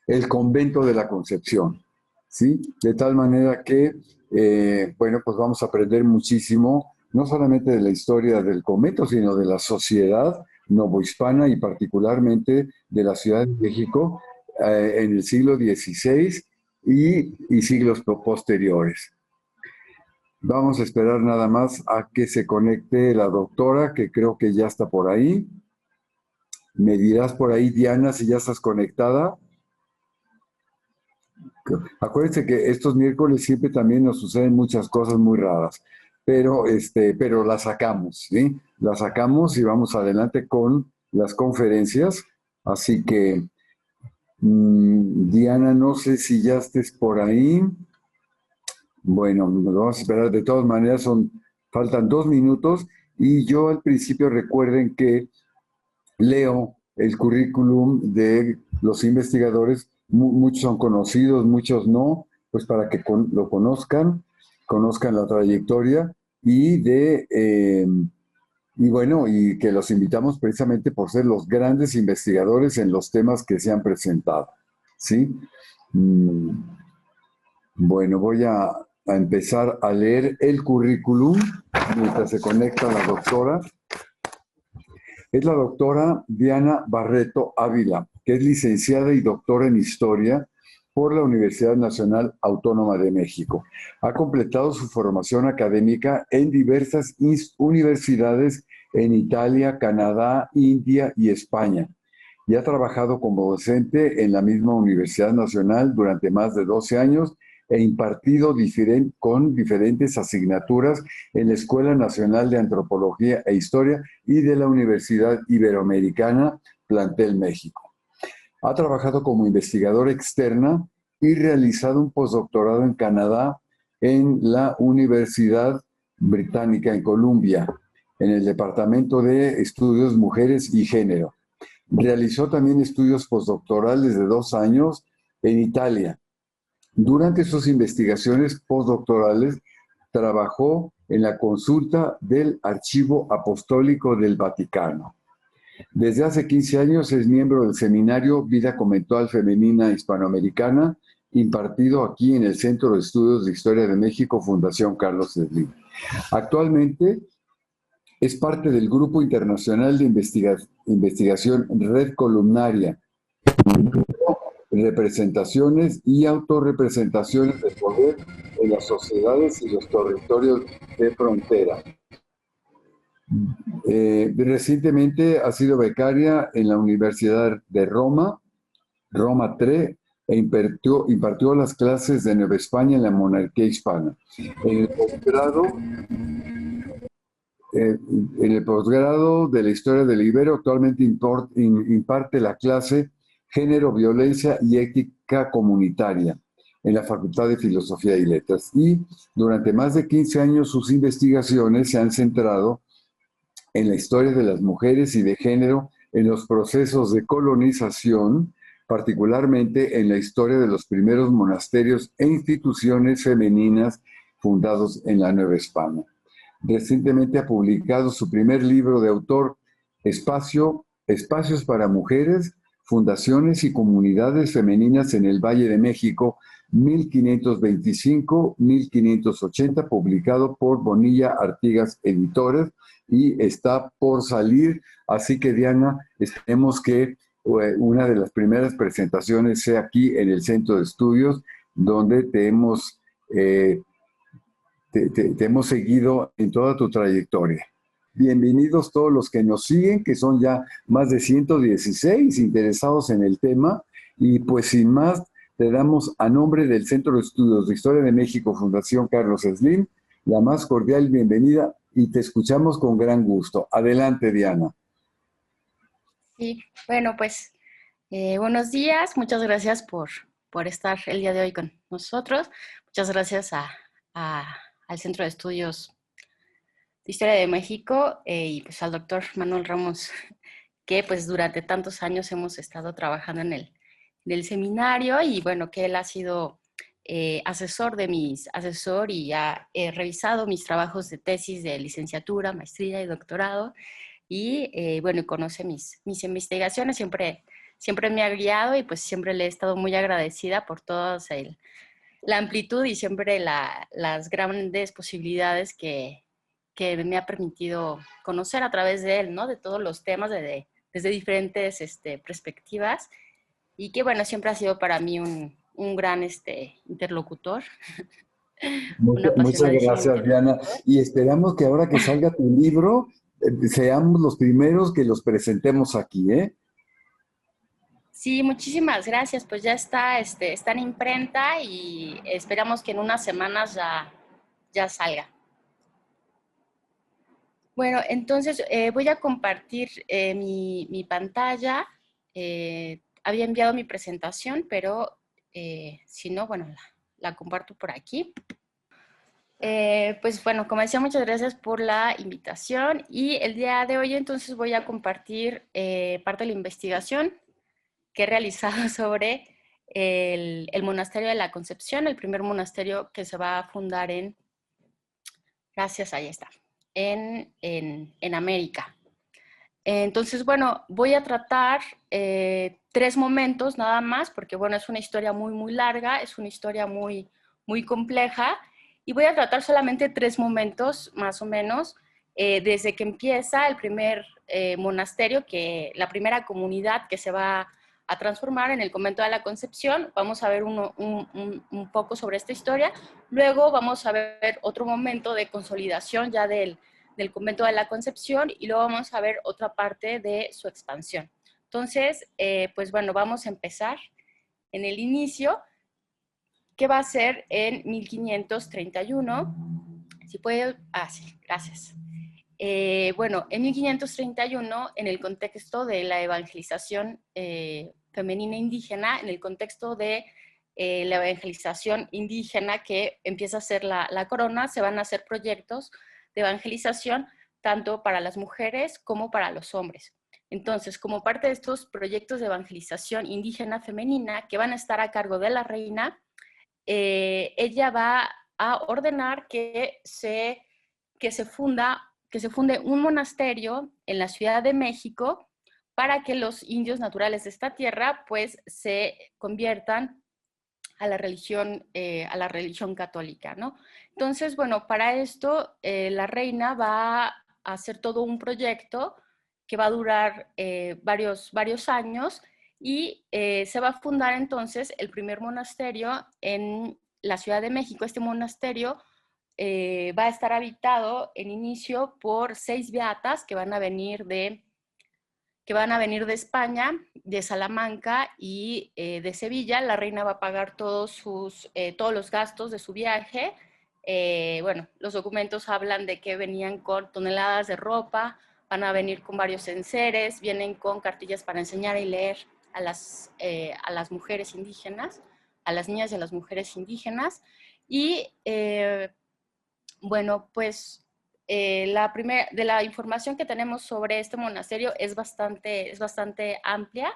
el convento de la Concepción, ¿sí? De tal manera que, bueno, pues vamos a aprender muchísimo, no solamente de la historia del convento, sino de la sociedad novohispana y particularmente de la Ciudad de México en el siglo XVI y siglos posteriores. Vamos a esperar nada más a que se conecte la doctora, que creo que ya está por ahí. Me dirás por ahí, Diana, si ya estás conectada. Acuérdense que estos miércoles siempre también nos suceden muchas cosas muy raras, pero las sacamos, ¿sí? Las sacamos y vamos adelante con las conferencias. Así que, Diana, no sé si ya estés por ahí. Bueno, nos vamos a esperar. De todas maneras, faltan 2 minutos y yo al principio recuerden que leo el currículum de los investigadores, muchos son conocidos, muchos no, pues para que lo conozcan la trayectoria y y bueno, y que los invitamos precisamente por ser los grandes investigadores en los temas que se han presentado, ¿sí? Mm, bueno, voy a empezar a leer el currículum mientras se conecta la doctora. Es la doctora Diana Barreto Ávila, que es licenciada y doctora en Historia por la Universidad Nacional Autónoma de México. Ha completado su formación académica en diversas universidades en Italia, Canadá, India y España. Y ha trabajado como docente en la misma Universidad Nacional durante más de 12 años e impartido con diferentes asignaturas en la Escuela Nacional de Antropología e Historia y de la Universidad Iberoamericana, Plantel México. Ha trabajado como investigadora externa y realizado un postdoctorado en Canadá en la Universidad Británica en Columbia, en el Departamento de Estudios Mujeres y Género. Realizó también estudios postdoctorales de 2 años en Italia. Durante sus investigaciones postdoctorales, trabajó en la consulta del Archivo Apostólico del Vaticano. Desde hace 15 años es miembro del seminario Vida Conventual Femenina Hispanoamericana, impartido aquí en el Centro de Estudios de Historia de México, Fundación Carlos Slim. Actualmente es parte del Grupo Internacional de Investigación Red Columnaria, representaciones y autorrepresentaciones de poder en las sociedades y los territorios de frontera. Recientemente ha sido becaria en la Universidad de Roma, Roma III, e impartió las clases de Nueva España en la monarquía hispana. En el posgrado, de la historia del Ibero, actualmente imparte la clase Género, Violencia y Ética Comunitaria en la Facultad de Filosofía y Letras. Y durante más de 15 años sus investigaciones se han centrado en la historia de las mujeres y de género en los procesos de colonización, particularmente en la historia de los primeros monasterios e instituciones femeninas fundados en la Nueva España. Recientemente ha publicado su primer libro de autor, Espacios para Mujeres, Fundaciones y Comunidades Femeninas en el Valle de México, 1525-1580, publicado por Bonilla Artigas Editores, y está por salir. Así que, Diana, esperemos que una de las primeras presentaciones sea aquí en el Centro de Estudios, donde te hemos seguido en toda tu trayectoria. Bienvenidos todos los que nos siguen, que son ya más de 116 interesados en el tema. Y pues sin más, te damos a nombre del Centro de Estudios de Historia de México, Fundación Carlos Slim, la más cordial bienvenida y te escuchamos con gran gusto. Adelante, Diana. Sí, bueno, pues buenos días, muchas gracias por estar el día de hoy con nosotros. Muchas gracias al Centro de Estudios de Historia de México y pues al doctor Manuel Ramos, que pues durante tantos años hemos estado trabajando en el seminario y bueno, que él ha sido asesor y ha revisado mis trabajos de tesis de licenciatura, maestría y doctorado y bueno, conoce mis investigaciones, siempre siempre me ha guiado y pues siempre le he estado muy agradecida por toda la amplitud y siempre las grandes posibilidades que me ha permitido conocer a través de él, ¿no? De todos los temas, desde diferentes perspectivas, y que, bueno, siempre ha sido para mí un gran interlocutor, un Muchas apasionadísimo gracias, Diana. interlocutor. Y esperamos que ahora que salga tu libro, seamos los primeros que los presentemos aquí, ¿eh? Sí, muchísimas gracias. Pues ya está en imprenta y esperamos que en unas semanas ya salga. Bueno, entonces voy a compartir mi pantalla. Había enviado mi presentación, pero si no, bueno, la comparto por aquí. Pues bueno, como decía, muchas gracias por la invitación y el día de hoy entonces voy a compartir parte de la investigación que he realizado sobre el Monasterio de la Concepción, el primer monasterio que se va a fundar gracias, ahí está, en América. Entonces, bueno, voy a tratar 3 momentos nada más, porque bueno, es una historia muy, muy larga, es una historia muy, muy compleja, y voy a tratar solamente 3 momentos, más o menos, desde que empieza el primer monasterio, la primera comunidad que se va a transformar en el convento de la Concepción. Vamos a ver un poco sobre esta historia. Luego vamos a ver otro momento de consolidación ya del convento de la Concepción y luego vamos a ver otra parte de su expansión. Entonces, pues bueno, vamos a empezar en el inicio, que va a ser en 1531. Si puede, sí, gracias. Bueno, en 1531, en el contexto de la evangelización femenina indígena, en el contexto de la evangelización indígena que empieza a ser la corona, se van a hacer proyectos de evangelización tanto para las mujeres como para los hombres. Entonces, como parte de estos proyectos de evangelización indígena femenina que van a estar a cargo de la reina, ella va a ordenar que se funde un monasterio en la Ciudad de México para que los indios naturales de esta tierra pues se conviertan a la religión católica, ¿no? Entonces, bueno, para esto la reina va a hacer todo un proyecto que va a durar varios años y se va a fundar entonces el primer monasterio en la Ciudad de México. Este monasterio va a estar habitado en inicio por 6 beatas que van a venir de España, de Salamanca y de Sevilla. La reina va a pagar todos los gastos de su viaje. Bueno, los documentos hablan de que venían con toneladas de ropa, van a venir con varios enseres, vienen con cartillas para enseñar y leer a las mujeres indígenas, a las niñas y a las mujeres indígenas. Y bueno, pues de la información que tenemos sobre este monasterio es bastante amplia.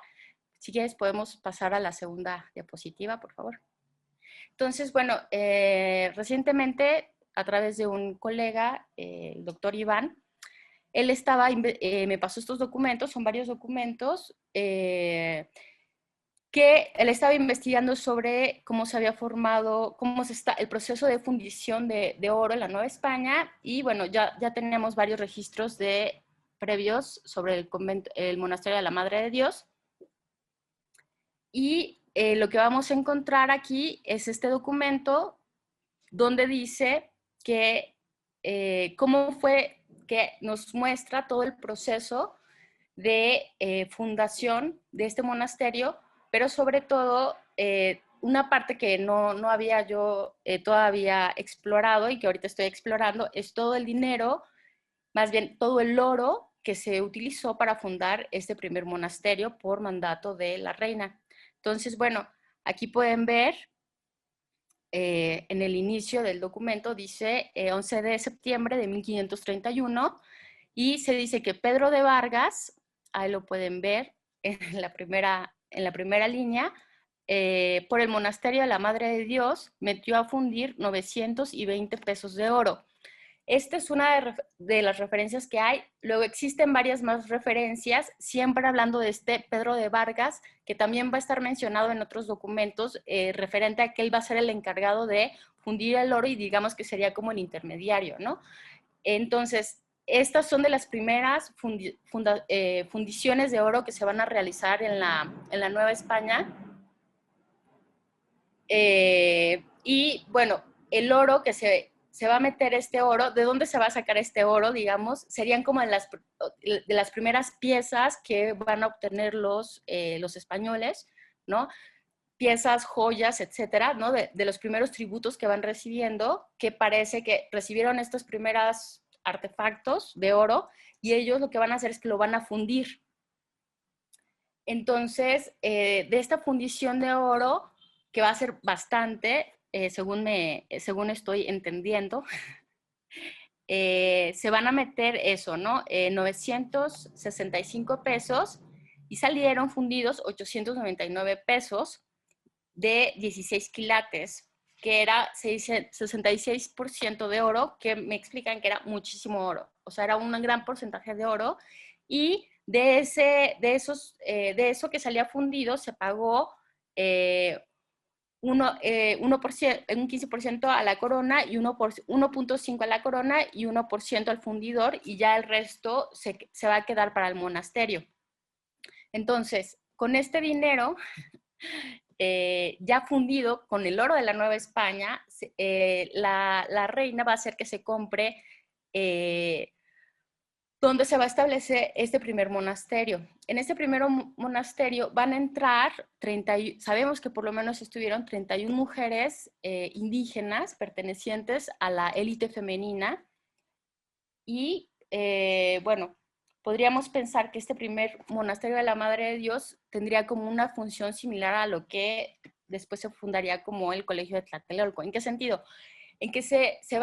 Si quieres podemos pasar a la segunda diapositiva, por favor. Entonces, bueno, recientemente a través de un colega, el doctor Iván, él me pasó estos documentos, son varios documentos, que él estaba investigando sobre cómo se había formado, el proceso de fundición de oro en la Nueva España, y bueno, ya tenemos varios registros previos sobre el monasterio de la Madre de Dios, y lo que vamos a encontrar aquí es este documento donde dice que cómo fue, que nos muestra todo el proceso de fundación de este monasterio, pero sobre todo una parte que no había yo todavía explorado y que ahorita estoy explorando es todo el dinero, más bien todo el oro que se utilizó para fundar este primer monasterio por mandato de la reina. Entonces, bueno, aquí pueden ver en el inicio del documento, dice 11 de septiembre de 1531, y se dice que Pedro de Vargas, ahí lo pueden ver en la primera línea, por el monasterio de la Madre de Dios, metió a fundir 920 pesos de oro. Esta es una de las referencias que hay. Luego existen varias más referencias, siempre hablando de este Pedro de Vargas, que también va a estar mencionado en otros documentos, referente a que él va a ser el encargado de fundir el oro y digamos que sería como el intermediario, ¿no? Entonces, estas son de las primeras fundiciones de oro que se van a realizar en la Nueva España. Y bueno, el oro que se va a meter este oro, ¿de dónde se va a sacar este oro, digamos? Serían como de las primeras piezas que van a obtener los españoles, ¿no? Piezas, joyas, etcétera, ¿no? De los primeros tributos que van recibiendo, que parece que recibieron estos primeros artefactos de oro y ellos lo que van a hacer es que lo van a fundir. Entonces, de esta fundición de oro, que va a ser bastante, según estoy entendiendo, se van a meter eso, ¿no? 965 pesos y salieron fundidos 899 pesos de 16 quilates, que era 66% de oro, que me explican que era muchísimo oro. O sea, era un gran porcentaje de oro. Y de eso que salía fundido se pagó un 15% a la corona y 1.5 a la corona y 1% al fundidor, y ya el resto se va a quedar para el monasterio. Entonces, con este dinero ya fundido con el oro de la Nueva España, la reina va a hacer que se compre donde se va a establecer este primer monasterio. En este primer monasterio van a entrar, sabemos que por lo menos estuvieron 31 mujeres indígenas pertenecientes a la élite femenina y, bueno, podríamos pensar que este primer monasterio de la Madre de Dios tendría como una función similar a lo que después se fundaría como el Colegio de Tlatelolco. ¿En qué sentido? En que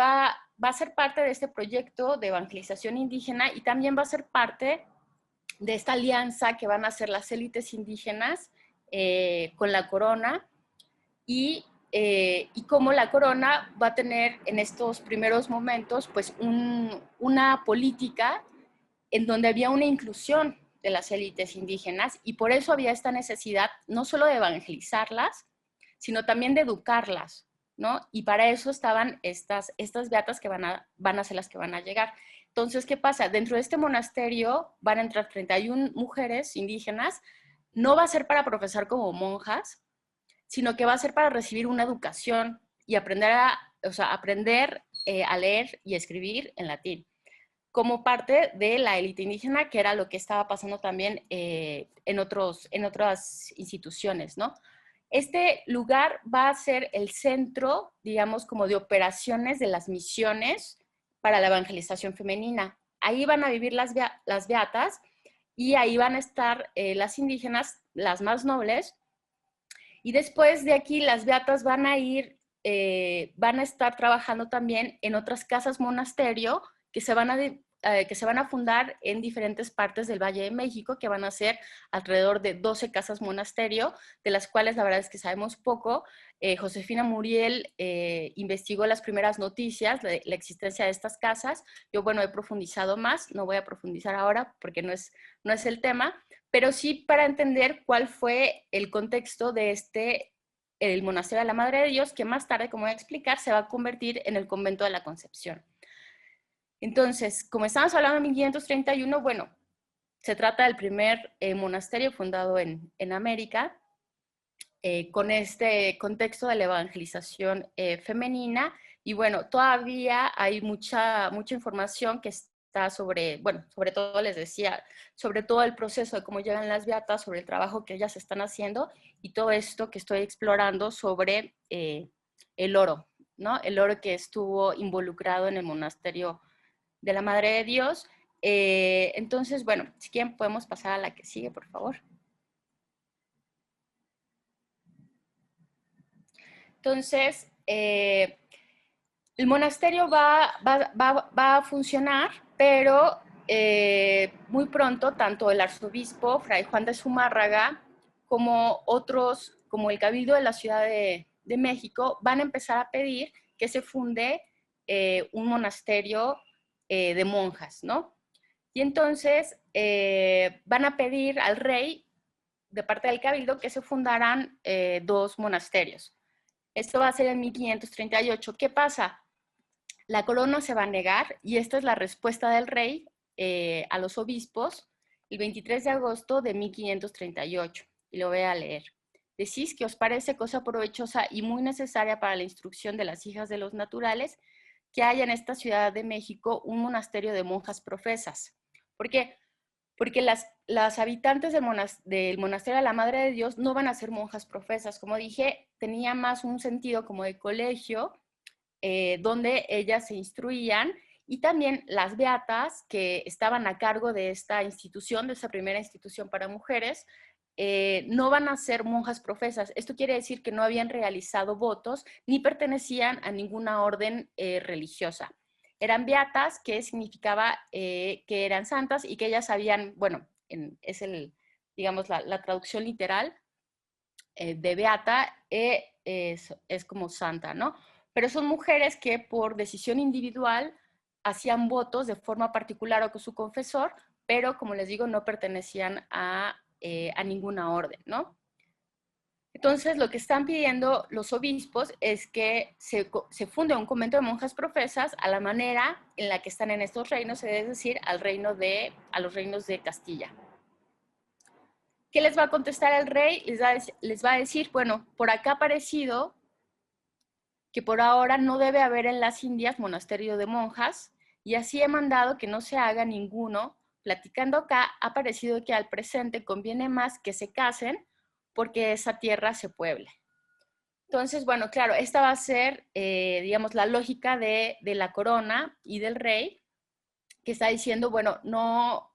va a ser parte de este proyecto de evangelización indígena y también va a ser parte de esta alianza que van a hacer las élites indígenas con la corona y cómo la corona va a tener en estos primeros momentos pues una política en donde había una inclusión de las élites indígenas y por eso había esta necesidad no solo de evangelizarlas, sino también de educarlas, ¿no? Y para eso estaban estas beatas que van a ser las que van a llegar. Entonces, ¿qué pasa? Dentro de este monasterio van a entrar 31 mujeres indígenas, no va a ser para profesar como monjas, sino que va a ser para recibir una educación y aprender a leer y escribir en latín, como parte de la élite indígena, que era lo que estaba pasando también en otras instituciones, ¿no? Este lugar va a ser el centro, digamos, como de operaciones de las misiones para la evangelización femenina. Ahí van a vivir las beatas y ahí van a estar las indígenas, las más nobles, y después de aquí las beatas van a estar trabajando también en otras casas monasterio que se van a fundar en diferentes partes del Valle de México, que van a ser alrededor de 12 casas monasterio, de las cuales la verdad es que sabemos poco. Josefina Muriel investigó las primeras noticias de la existencia de estas casas. Yo, bueno, he profundizado más, no voy a profundizar ahora porque no es el tema, pero sí para entender cuál fue el contexto de el monasterio de la Madre de Dios, que más tarde, como voy a explicar, se va a convertir en el convento de la Concepción. Entonces, como estamos hablando de 1531, bueno, se trata del primer monasterio fundado en América, con este contexto de la evangelización femenina, y bueno, todavía hay mucha información que está sobre todo les decía, sobre todo el proceso de cómo llegan las beatas, sobre el trabajo que ellas están haciendo, y todo esto que estoy explorando sobre el oro, ¿no? El oro que estuvo involucrado en el monasterio de la Madre de Dios. Entonces, bueno, si quieren podemos pasar a la que sigue, por favor. Entonces, el monasterio va a funcionar, pero muy pronto tanto el arzobispo Fray Juan de Zumárraga como otros, como el Cabildo de la Ciudad de México, van a empezar a pedir que se funde un monasterio de monjas, ¿no? Y entonces van a pedir al rey, de parte del cabildo, que se fundaran 2 monasterios. Esto va a ser en 1538. ¿Qué pasa? La corona se va a negar y esta es la respuesta del rey a los obispos el 23 de agosto de 1538. Y lo voy a leer. Decís que os parece cosa provechosa y muy necesaria para la instrucción de las hijas de los naturales que haya en esta Ciudad de México un monasterio de monjas profesas. ¿Por qué? Porque las habitantes del monasterio de la Madre de Dios no van a ser monjas profesas. Como dije, tenía más un sentido como de colegio, donde ellas se instruían, y también las beatas que estaban a cargo de esta institución, de esta primera institución para mujeres, no van a ser monjas profesas. Esto quiere decir que no habían realizado votos ni pertenecían a ninguna orden religiosa. Eran beatas, que significaba que eran santas y que ellas habían, bueno, es digamos, la traducción literal de beata, es como santa, ¿no? Pero son mujeres que por decisión individual hacían votos de forma particular o con su confesor, pero como les digo, no pertenecían a ninguna orden, ¿no? Entonces, lo que están pidiendo los obispos es que se funde un convento de monjas profesas a la manera en la que están en estos reinos, es decir, a los reinos de Castilla. ¿Qué les va a contestar el rey? Les va a decir, bueno, por acá ha parecido que por ahora no debe haber en las Indias monasterio de monjas, y así he mandado que no se haga ninguno. Platicando acá, ha parecido que al presente conviene más que se casen, porque esa tierra se pueble. Entonces, bueno, claro, esta va a ser, digamos, la lógica de la corona y del rey, que está diciendo, bueno, no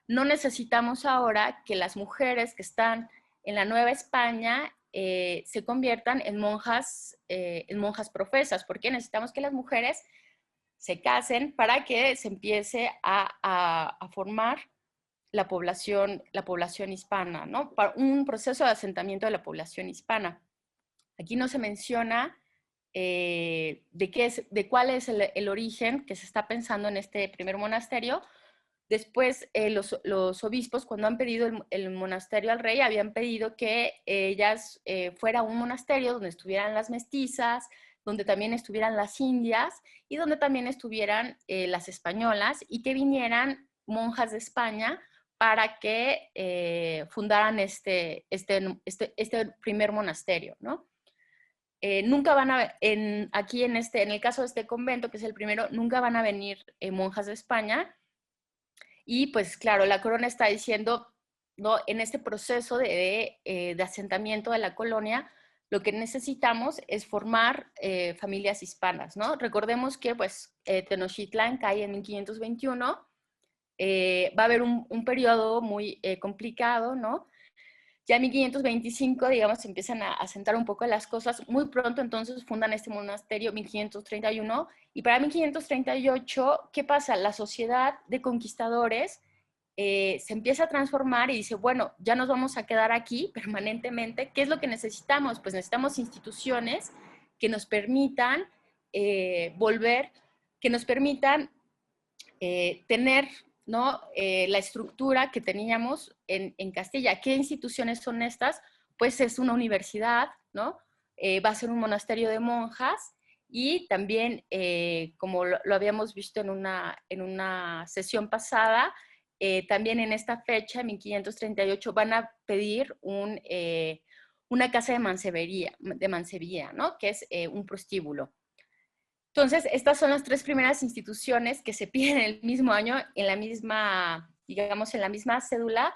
necesitamos ahora que las mujeres que están en la Nueva España se conviertan en monjas profesas, porque necesitamos que las mujeres se casen para que se empiece a formar la población hispana, ¿no? Para un proceso de asentamiento de la población hispana. Aquí no se menciona de cuál es el origen que se está pensando en este primer monasterio. Después, los obispos, cuando han pedido el monasterio al rey, habían pedido que ellas fuera un monasterio donde estuvieran las mestizas, donde también estuvieran las indias y donde también estuvieran las españolas, y que vinieran monjas de España para que fundaran este primer monasterio, ¿no? Nunca van a, aquí en el caso de este convento, que es el primero, nunca van a venir monjas de España. Y pues claro, la corona está diciendo, ¿no? En este proceso de asentamiento de la colonia, lo que necesitamos es formar familias hispanas, ¿no? Recordemos que pues Tenochtitlan cae en 1521, va a haber un periodo muy complicado, ¿no? Ya en 1525, digamos, se empiezan a asentar un poco las cosas. Muy pronto, entonces, fundan este monasterio, 1531. Y para 1538, ¿qué pasa? La sociedad de conquistadores se empieza a transformar y dice, bueno, ya nos vamos a quedar aquí permanentemente. ¿Qué es lo que necesitamos? Pues necesitamos instituciones que nos permitan volver, que nos permitan tener, ¿no? La estructura que teníamos en Castilla. ¿Qué instituciones son estas? Pues es una universidad, ¿no? Va a ser un monasterio de monjas, y también, como lo habíamos visto en una sesión pasada, también en esta fecha, en 1538, van a pedir una casa de mancebía, ¿no? Que es un prostíbulo. Entonces, estas son las 3 primeras instituciones que se piden el mismo año, en la misma, digamos, en la misma cédula.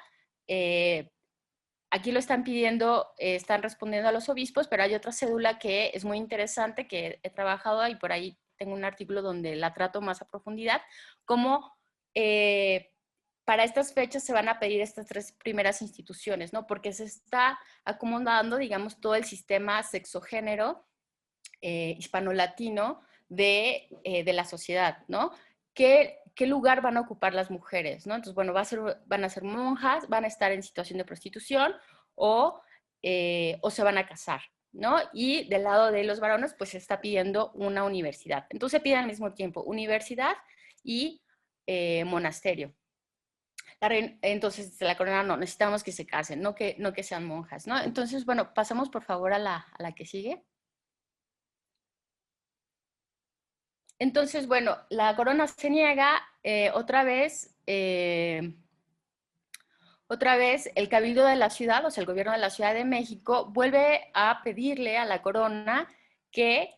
Aquí lo están pidiendo, están respondiendo a los obispos, pero hay otra cédula que es muy interesante, que he trabajado y por ahí tengo un artículo donde la trato más a profundidad, como para estas fechas se van a pedir estas 3 primeras instituciones, ¿no? Porque se está acomodando, digamos, todo el sistema sexogénero hispano-latino de la sociedad, ¿no? ¿Qué lugar van a ocupar las mujeres, ¿no? Entonces, bueno, van a ser monjas, van a estar en situación de prostitución o se van a casar. ¿no? Y del lado de los varones, pues se está pidiendo una universidad. Entonces se pide al mismo tiempo universidad y monasterio. Entonces, la corona no, necesitamos que se casen, no que sean monjas, ¿no? Entonces, bueno, pasamos por favor a la que sigue. Entonces, bueno, la corona se niega otra vez el cabildo de la ciudad, o sea, el gobierno de la Ciudad de México, vuelve a pedirle a la corona que,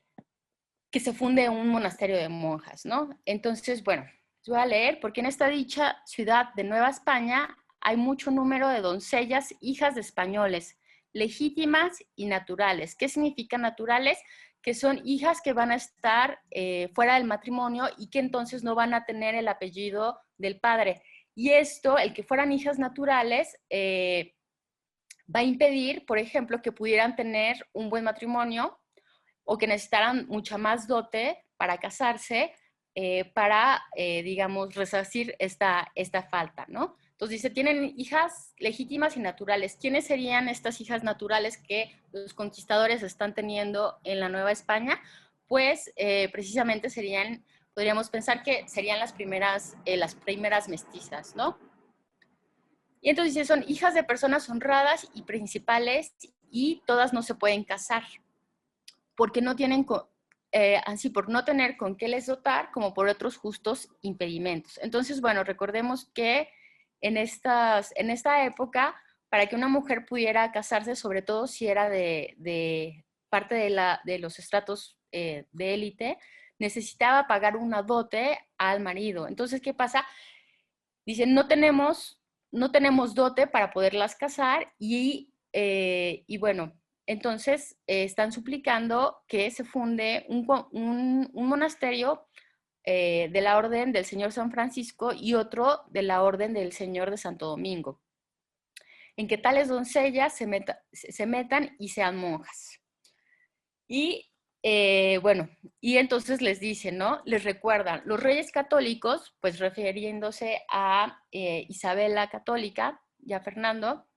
que se funde un monasterio de monjas, ¿no? Entonces, bueno, voy a leer, porque en esta dicha ciudad de Nueva España hay mucho número de doncellas, hijas de españoles, legítimas y naturales. ¿Qué significa naturales? Que son hijas que van a estar fuera del matrimonio y que entonces no van a tener el apellido del padre. Y esto, el que fueran hijas naturales, va a impedir, por ejemplo, que pudieran tener un buen matrimonio o que necesitaran mucha más dote para casarse, digamos, resarcir esta falta, ¿no? Entonces dice, tienen hijas legítimas y naturales. ¿Quiénes serían estas hijas naturales que los conquistadores están teniendo en la Nueva España? Pues precisamente podríamos pensar que serían las primeras mestizas, ¿no? Y entonces dice, son hijas de personas honradas y principales y todas no se pueden casar porque no tienen, así por no tener con qué les dotar, como por otros justos impedimentos. Entonces, bueno, recordemos que en esta época, para que una mujer pudiera casarse, sobre todo si era de parte de los estratos de élite, necesitaba pagar una dote al marido. Entonces, ¿qué pasa? Dicen, no tenemos dote para poderlas casar y bueno, entonces están suplicando que se funde un monasterio de la Orden del Señor San Francisco y otro de la Orden del Señor de Santo Domingo, en que tales doncellas se metan y sean monjas. Y bueno, y entonces les dicen, ¿no? Les recuerdan, los reyes católicos, pues refiriéndose a Isabel la Católica y a Fernando,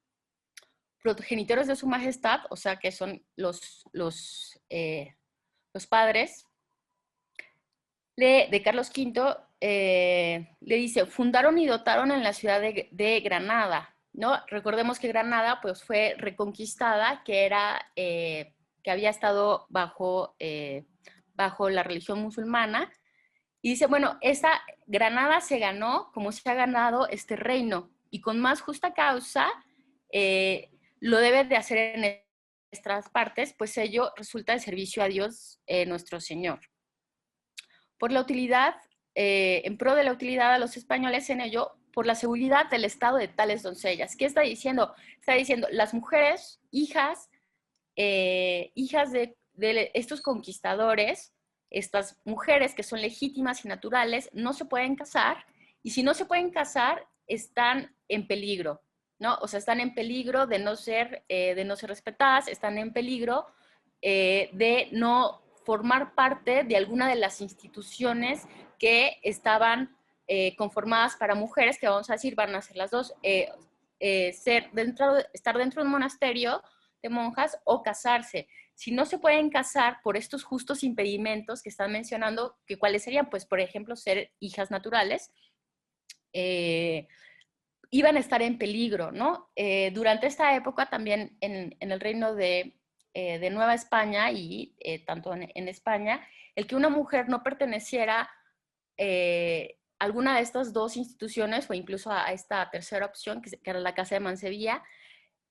progenitores de su majestad, o sea que son los padres de Carlos V, le dice, fundaron y dotaron en la ciudad de Granada, ¿no? Recordemos que Granada pues fue reconquistada, que había estado bajo la religión musulmana, y dice, bueno, esta Granada se ganó como se ha ganado este reino, y con más justa causa lo debe de hacer en nuestras partes, pues ello resulta de servicio a Dios nuestro Señor. Por la utilidad, en pro de la utilidad a los españoles en ello, por la seguridad del estado de tales doncellas. ¿Qué está diciendo? Está diciendo, las mujeres, hijas de estos conquistadores, estas mujeres que son legítimas y naturales, no se pueden casar, y si no se pueden casar, están en peligro, ¿no? O sea, están en peligro de no ser respetadas, están en peligro de no formar parte de alguna de las instituciones que estaban conformadas para mujeres, que vamos a decir van a ser las dos, estar dentro de un monasterio de monjas o casarse. Si no se pueden casar por estos justos impedimentos que están mencionando, que cuáles serían, pues por ejemplo, ser hijas naturales, iban a estar en peligro, ¿no? Durante esta época también en el reino de Nueva España y tanto en España, el que una mujer no perteneciera a alguna de estas dos instituciones o incluso a esta tercera opción, que era la Casa de Mansevilla,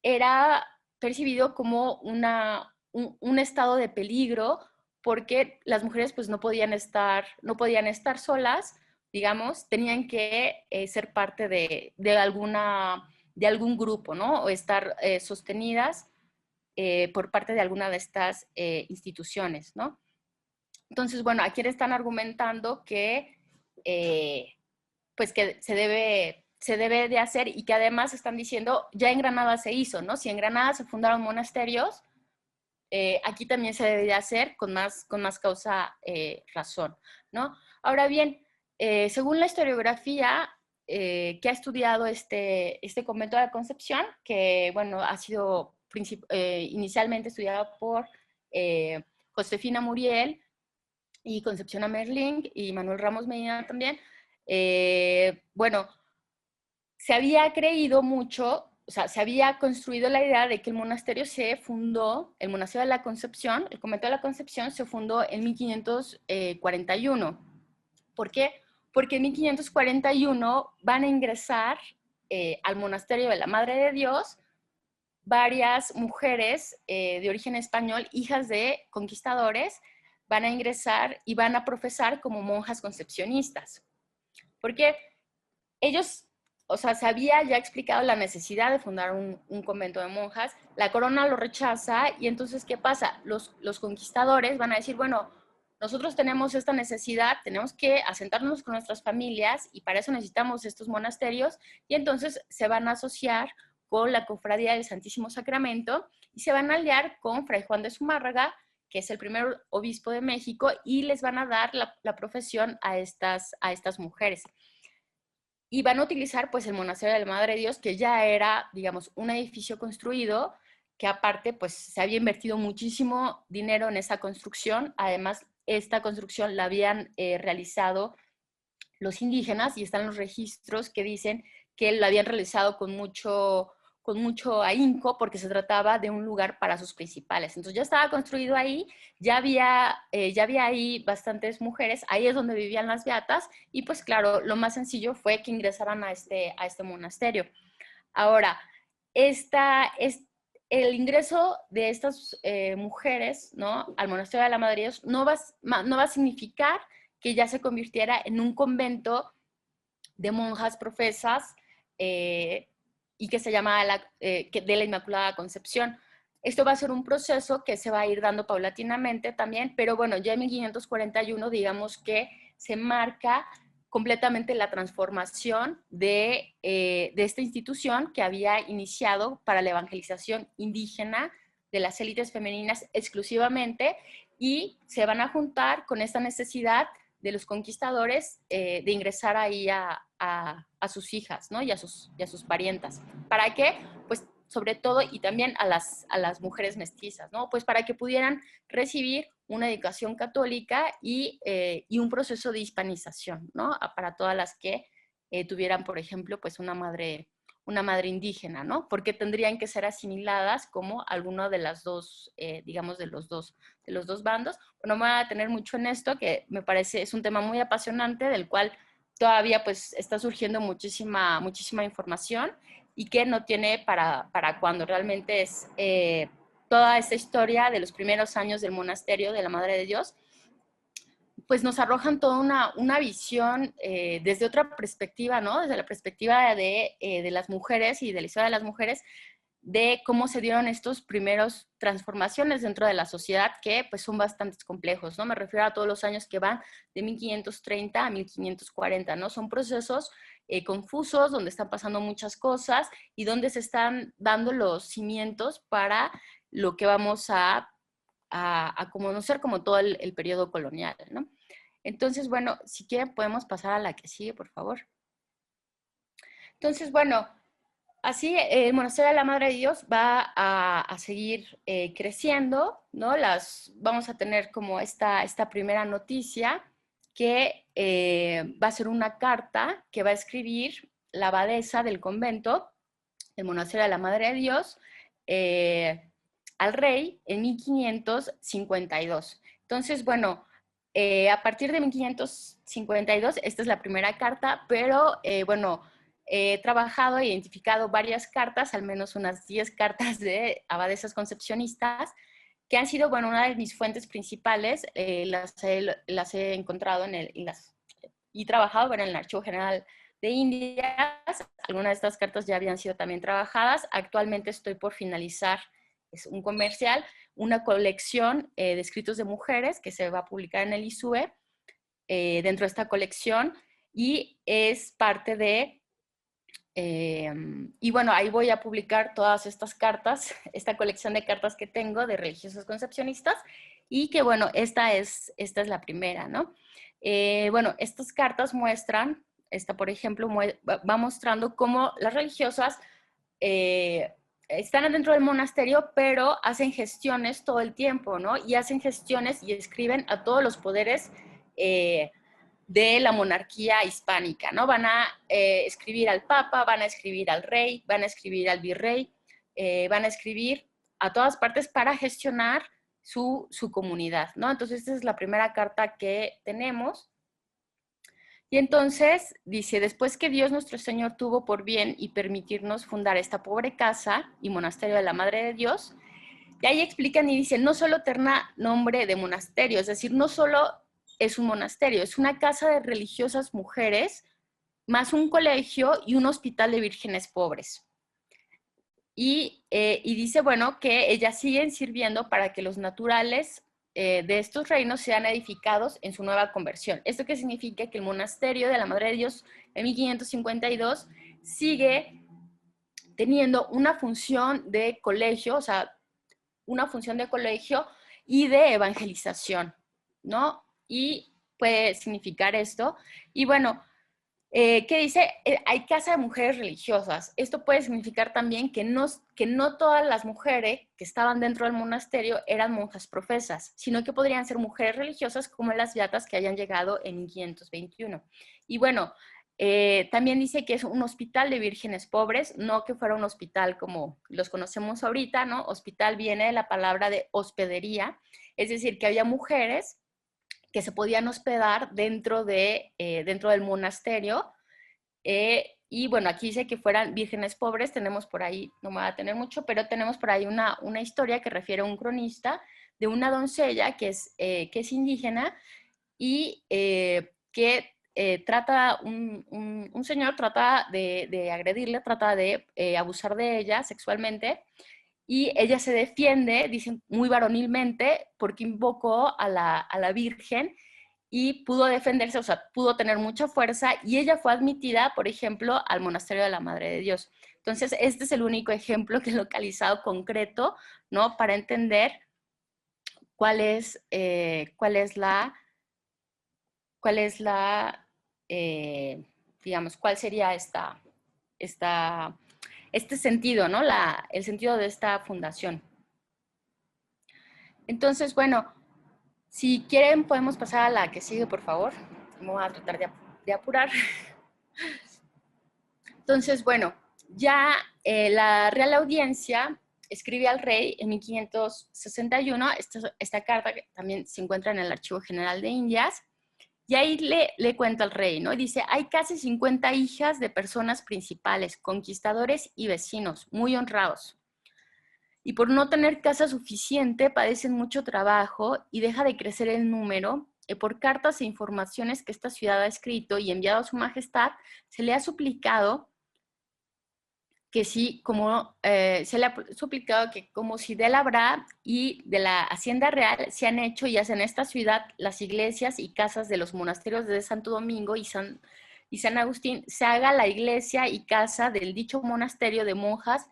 era percibido como un estado de peligro porque las mujeres pues no podían estar solas, digamos, tenían que ser parte de algún grupo, ¿no? O estar sostenidas por parte de alguna de estas instituciones, ¿no? Entonces, bueno, aquí están argumentando que, pues que se debe de hacer y que además están diciendo, ya en Granada se hizo, ¿no? Si en Granada se fundaron monasterios, aquí también se debe de hacer con más causa razón, ¿no? Ahora bien, según la historiografía que ha estudiado este convento de la Concepción, que, bueno, ha sido inicialmente estudiada por Josefina Muriel y Concepción Amerling y Manuel Ramos Medina también. Bueno, se había creído mucho, o sea, se había construido la idea de que el monasterio se fundó, el monasterio de la Concepción, el convento de la Concepción se fundó en 1541. ¿Por qué? Porque en 1541 van a ingresar al monasterio de la Madre de Dios varias mujeres de origen español, hijas de conquistadores, van a ingresar y van a profesar como monjas concepcionistas. Porque ellos, o sea, se había ya explicado la necesidad de fundar un convento de monjas, la corona lo rechaza y entonces, ¿qué pasa? Los conquistadores van a decir, bueno, nosotros tenemos esta necesidad, tenemos que asentarnos con nuestras familias y para eso necesitamos estos monasterios y entonces se van a asociar con la Cofradía del Santísimo Sacramento y se van a aliar con Fray Juan de Zumárraga, que es el primer obispo de México, y les van a dar la profesión a estas mujeres. Y van a utilizar pues el monasterio de la Madre de Dios, que ya era, digamos, un edificio construido, que aparte pues se había invertido muchísimo dinero en esa construcción. Además, esta construcción la habían realizado los indígenas y están los registros que dicen que lo habían realizado con mucho ahínco porque se trataba de un lugar para sus principales. Entonces ya estaba construido ahí, ya había ahí bastantes mujeres, ahí es donde vivían las beatas y pues claro, lo más sencillo fue que ingresaran a este monasterio. Ahora, el ingreso de estas mujeres, ¿no?, al monasterio de la Madre de Dios no va a significar que ya se convirtiera en un convento de monjas profesas y que se llama de la Inmaculada Concepción. Esto va a ser un proceso que se va a ir dando paulatinamente también, pero bueno, ya en 1541 digamos que se marca completamente la transformación de esta institución que había iniciado para la evangelización indígena de las élites femeninas exclusivamente y se van a juntar con esta necesidad de los conquistadores de ingresar ahí a sus hijas, ¿no?, y a sus parientas. ¿Para qué? Pues sobre todo, y también a las mujeres mestizas, ¿no? Pues para que pudieran recibir una educación católica y un proceso de hispanización, ¿no?, para todas las que tuvieran, por ejemplo, pues una madre indígena, ¿no? Porque tendrían que ser asimiladas como alguno de las dos, digamos, de los dos bandos. Bueno, me voy a tener mucho en esto, que me parece, es un tema muy apasionante, del cual todavía pues está surgiendo muchísima información y que no tiene para cuando realmente es toda esta historia de los primeros años del monasterio de la Madre de Dios, pues nos arrojan toda una visión desde otra perspectiva, ¿no? Desde la perspectiva de las mujeres y de la historia de las mujeres, de cómo se dieron estos primeros transformaciones dentro de la sociedad que pues son bastante complejos, ¿no? Me refiero a todos los años que van de 1530 a 1540, ¿no? Son procesos confusos, donde están pasando muchas cosas y donde se están dando los cimientos para lo que vamos a conocer como todo el periodo colonial, ¿no? Entonces, bueno, si quieren podemos pasar a la que sigue, por favor. Entonces, bueno, así el monasterio de la Madre de Dios va a seguir creciendo, ¿no? Vamos a tener como esta primera noticia que va a ser una carta que va a escribir la abadesa del convento, el monasterio de la Madre de Dios, al rey en 1552. Entonces, bueno, a partir de 1552, esta es la primera carta, pero bueno, he trabajado e identificado varias cartas, al menos unas 10 cartas de abadesas concepcionistas, que han sido, bueno, una de mis fuentes principales. Las he encontrado y trabajado, bueno, en el Archivo General de Indias. Algunas de estas cartas ya habían sido también trabajadas. Actualmente estoy por finalizar, es un comercial, una colección de escritos de mujeres que se va a publicar en el ISUE, dentro de esta colección, y es parte de... y bueno, ahí voy a publicar todas estas cartas, esta colección de cartas que tengo de religiosas concepcionistas, y que bueno, esta es la primera, ¿no? Bueno, estas cartas esta por ejemplo, va mostrando cómo las religiosas están dentro del monasterio, pero hacen gestiones todo el tiempo, ¿no? Y hacen gestiones y escriben a todos los poderes de la monarquía hispánica, ¿no? Van a escribir al papa, van a escribir al rey, van a escribir al virrey, van a escribir a todas partes para gestionar su comunidad, ¿no? Entonces, esta es la primera carta que tenemos. Y entonces dice, después que Dios nuestro Señor tuvo por bien y permitirnos fundar esta pobre casa y monasterio de la Madre de Dios, y ahí explican y dicen, no solo terna nombre de monasterio, es decir, no solo es un monasterio, es una casa de religiosas mujeres, más un colegio y un hospital de vírgenes pobres. Y dice, bueno, que ellas siguen sirviendo para que los naturales de estos reinos sean edificados en su nueva conversión. ¿Esto qué significa? Que el monasterio de la Madre de Dios en 1552 sigue teniendo una función de colegio, o sea, una función de colegio y de evangelización, ¿no? Y puede significar esto. Y bueno, ¿qué dice? Hay casa de mujeres religiosas. Esto puede significar también que no todas las mujeres que estaban dentro del monasterio eran monjas profesas, sino que podrían ser mujeres religiosas como las beatas que hayan llegado en 1521. Y bueno, también dice que es un hospital de vírgenes pobres, no que fuera un hospital como los conocemos ahorita, ¿no? Hospital viene de la palabra de hospedería, es decir, que había mujeres que se podían hospedar dentro del monasterio. Y bueno, aquí dice que fueran vírgenes pobres, tenemos por ahí, no me va a tener mucho, pero tenemos por ahí una historia que refiere a un cronista de una doncella que es indígena y que trata, un señor trata de agredirle, trata de abusar de ella sexualmente, y ella se defiende, dicen muy varonilmente, porque invocó a la Virgen y pudo defenderse, o sea, pudo tener mucha fuerza y ella fue admitida, por ejemplo, al monasterio de la Madre de Dios. Entonces, este es el único ejemplo que he localizado concreto, ¿no? Para entender cuál es la digamos, cuál sería este sentido, ¿no? El sentido de esta fundación. Entonces, bueno, si quieren podemos pasar a la que sigue, por favor. Vamos a tratar de apurar. Entonces, bueno, ya la Real Audiencia escribe al rey en 1561, esta carta que también se encuentra en el Archivo General de Indias, y ahí le cuenta al rey, ¿no? Dice, hay casi 50 hijas de personas principales, conquistadores y vecinos, muy honrados. Y por no tener casa suficiente, padecen mucho trabajo y deja de crecer el número. Por cartas e informaciones que esta ciudad ha escrito y enviado a su majestad, se le ha suplicado que sí, como se le ha suplicado que como si de la Abra y de la Hacienda Real se han hecho y hacen en esta ciudad las iglesias y casas de los monasterios de Santo Domingo y San Agustín, se haga la iglesia y casa del dicho monasterio de monjas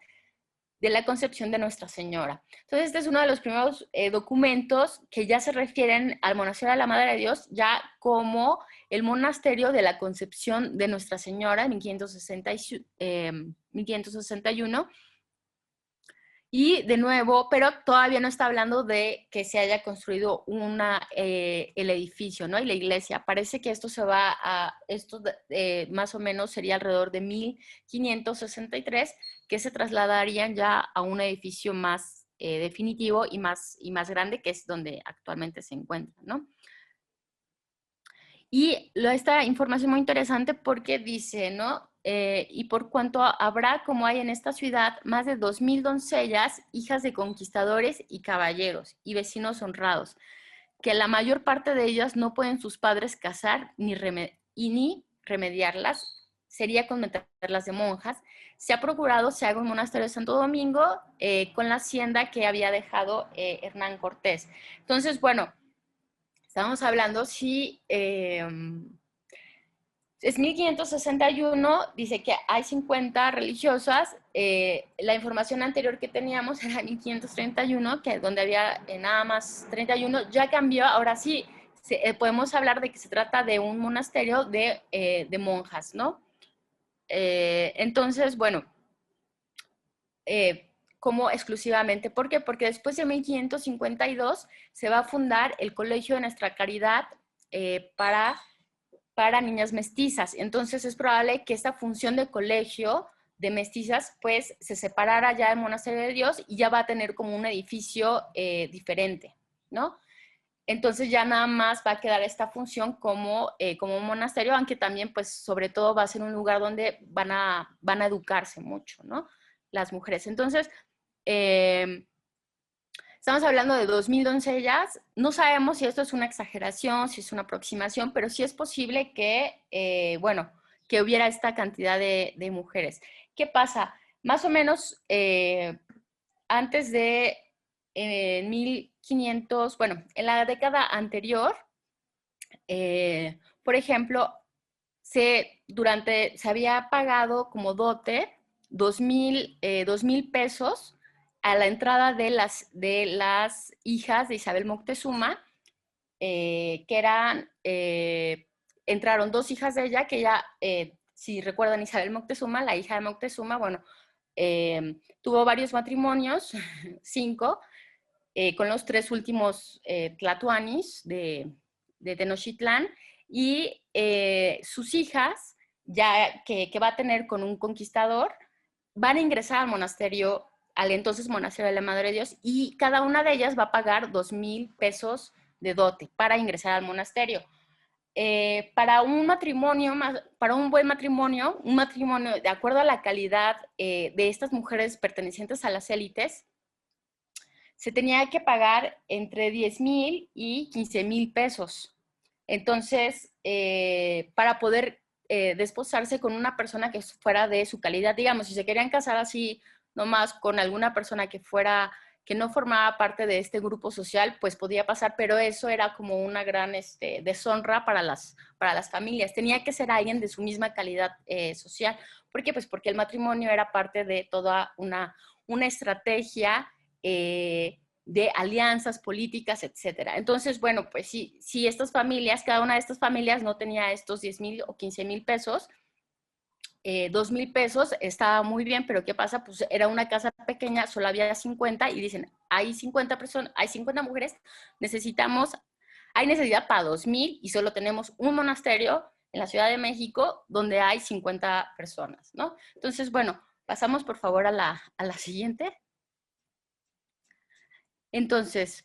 de la Concepción de Nuestra Señora. Entonces, este es uno de los primeros documentos que ya se refieren al monasterio de la Madre de Dios, ya como el monasterio de la Concepción de Nuestra Señora en 1561. Y de nuevo, pero todavía no está hablando de que se haya construido el edificio, ¿no? Y la iglesia. Parece que esto más o menos sería alrededor de 1563, que se trasladarían ya a un edificio más definitivo y más grande, que es donde actualmente se encuentra, ¿no? Y esta información muy interesante porque dice, ¿no? Y por cuanto habrá, como hay en esta ciudad, más de 2000 doncellas, hijas de conquistadores y caballeros, y vecinos honrados, que la mayor parte de ellas no pueden sus padres casar ni remediarlas, sería convertirlas de monjas. Se ha procurado, se haga un monasterio de Santo Domingo con la hacienda que había dejado Hernán Cortés. Entonces, bueno, estamos hablando si es 1561, dice que hay 50 religiosas. La información anterior que teníamos era 1531, que donde había nada más 31, ya cambió. Ahora sí, podemos hablar de que se trata de un monasterio de monjas, ¿no? Entonces, bueno, como exclusivamente. ¿Por qué? Porque después de 1552 se va a fundar el Colegio de Nuestra Caridad para niñas mestizas. Entonces es probable que esta función de colegio de mestizas pues se separara ya del Monasterio de Dios y ya va a tener como un edificio diferente, ¿no? Entonces ya nada más va a quedar esta función como un monasterio, aunque también pues sobre todo va a ser un lugar donde van a educarse mucho, ¿no? Las mujeres. Entonces, estamos hablando de 2000 doncellas. No sabemos si esto es una exageración, si es una aproximación, pero sí es posible que, bueno, que hubiera esta cantidad de mujeres. ¿Qué pasa? Más o menos antes de 1500, bueno, en la década anterior, por ejemplo, se había pagado como dote 2,000 pesos a la entrada de las hijas de Isabel Moctezuma, que entraron 2 hijas de ella, que ella, si recuerdan, Isabel Moctezuma, la hija de Moctezuma, bueno, tuvo varios matrimonios, 5, con los 3 últimos tlatoanis de Tenochtitlán, y sus hijas, ya que va a tener con un conquistador, van a ingresar al monasterio, al entonces monasterio de la Madre de Dios, y cada una de ellas va a pagar 2,000 pesos de dote para ingresar al monasterio. Para un matrimonio, para un buen matrimonio, un matrimonio de acuerdo a la calidad de estas mujeres pertenecientes a las élites, se tenía que pagar entre 10,000 y 15,000 pesos. Entonces, para poder desposarse con una persona que fuera de su calidad, digamos, si se querían casar así nomás con alguna persona que no formaba parte de este grupo social, pues podía pasar, pero eso era como una gran deshonra para las familias. Tenía que ser alguien de su misma calidad social. ¿Por qué? Pues porque el matrimonio era parte de toda una estrategia de alianzas políticas, etcétera. Entonces, bueno, pues si estas familias, cada una de estas familias no tenía estos 10,000 o 15,000 pesos, 2,000 pesos estaba muy bien, pero ¿qué pasa? Pues era una casa pequeña, solo había 50 y dicen, hay 50 personas, hay 50 mujeres, hay necesidad para 2,000 y solo tenemos un monasterio en la Ciudad de México donde hay 50 personas, ¿no? Entonces, bueno, pasamos por favor a la siguiente. Entonces,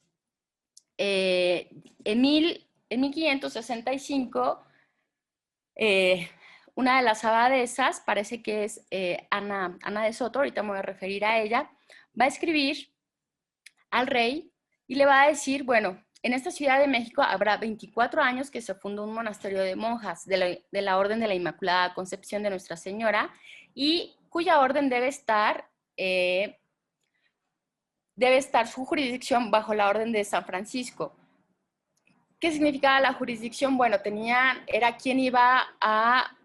en 1565, una de las abadesas, parece que es Ana de Soto, ahorita me voy a referir a ella, va a escribir al rey y le va a decir, bueno, en esta Ciudad de México habrá 24 años que se fundó un monasterio de monjas de la Orden de la Inmaculada Concepción de Nuestra Señora, y cuya orden debe estar su jurisdicción bajo la Orden de San Francisco. ¿Qué significaba la jurisdicción? Bueno, era quién iba a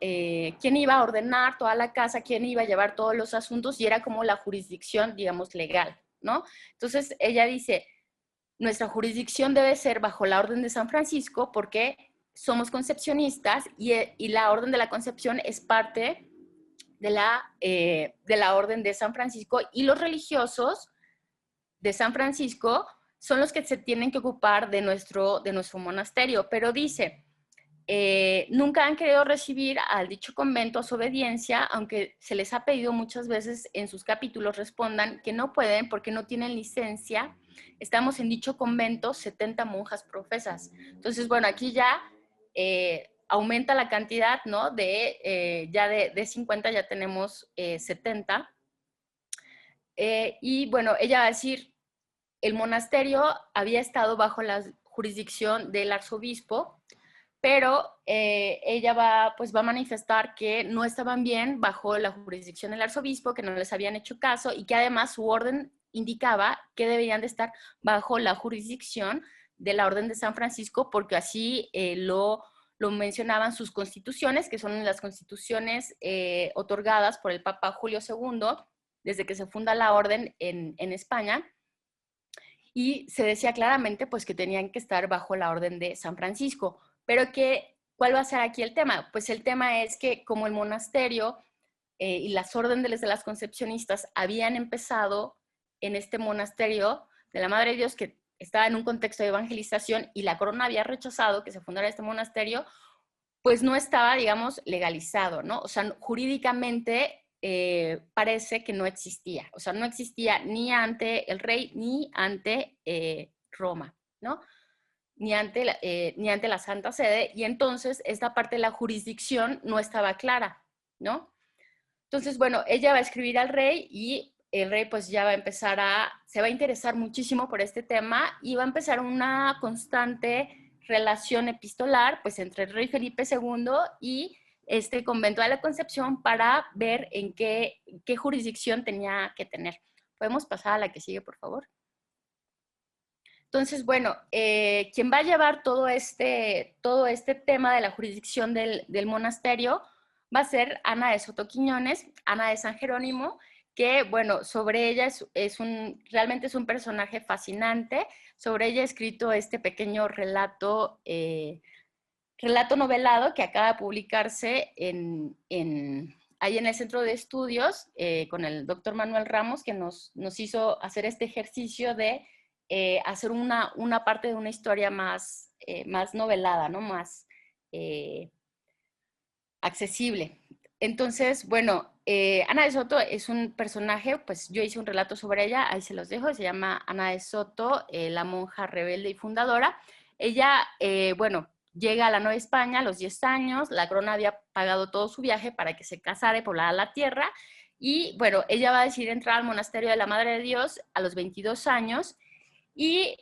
ordenar toda la casa, quién iba a llevar todos los asuntos, y era como la jurisdicción, digamos, legal, ¿no? Entonces, ella dice, nuestra jurisdicción debe ser bajo la Orden de San Francisco porque somos concepcionistas y la Orden de la Concepción es parte de la Orden de San Francisco, y los religiosos de San Francisco son los que se tienen que ocupar de nuestro monasterio. Pero dice, nunca han querido recibir al dicho convento a su obediencia, aunque se les ha pedido muchas veces en sus capítulos respondan que no pueden porque no tienen licencia. Estamos en dicho convento 70 monjas profesas. Entonces, bueno, aquí ya aumenta la cantidad, ¿no? Ya de 50 ya tenemos 70. Y bueno, ella va a decir, el monasterio había estado bajo la jurisdicción del arzobispo, pero ella pues va a manifestar que no estaban bien bajo la jurisdicción del arzobispo, que no les habían hecho caso y que además su orden indicaba que debían de estar bajo la jurisdicción de la Orden de San Francisco, porque así lo mencionaban sus constituciones, que son las constituciones otorgadas por el Papa Julio II desde que se funda la orden en España. Y se decía claramente pues que tenían que estar bajo la Orden de San Francisco. Pero ¿cuál va a ser aquí el tema? Pues el tema es que como el monasterio y las órdenes de las concepcionistas habían empezado en este monasterio de la Madre de Dios, que estaba en un contexto de evangelización y la corona había rechazado que se fundara este monasterio, pues no estaba, digamos, legalizado, ¿no? O sea, jurídicamente parece que no existía. O sea, no existía ni ante el rey ni ante Roma, ¿no? Ni ante la Santa Sede, y entonces esta parte de la jurisdicción no estaba clara, ¿no? Entonces, bueno, ella va a escribir al rey y el rey pues ya va a empezar se va a interesar muchísimo por este tema y va a empezar una constante relación epistolar pues entre el rey Felipe II y este convento de la Concepción para ver en qué jurisdicción tenía que tener. ¿Podemos pasar a la que sigue, por favor? Entonces, bueno, quien va a llevar todo este tema de la jurisdicción del monasterio va a ser Ana de Soto Quiñones, Ana de San Jerónimo, que, bueno, sobre ella realmente es un personaje fascinante. Sobre ella he escrito este pequeño relato novelado que acaba de publicarse ahí en el Centro de Estudios con el doctor Manuel Ramos, que nos hizo hacer este ejercicio de hacer una parte de una historia más novelada, ¿no? Más accesible. Entonces, bueno, Ana de Soto es un personaje, pues yo hice un relato sobre ella, ahí se los dejo, se llama Ana de Soto, la monja rebelde y fundadora. Ella, bueno, llega a la Nueva España a los 10 años, la corona había pagado todo su viaje para que se casara y poblara la tierra, y bueno, ella va a decidir entrar al monasterio de la Madre de Dios a los 22 años, y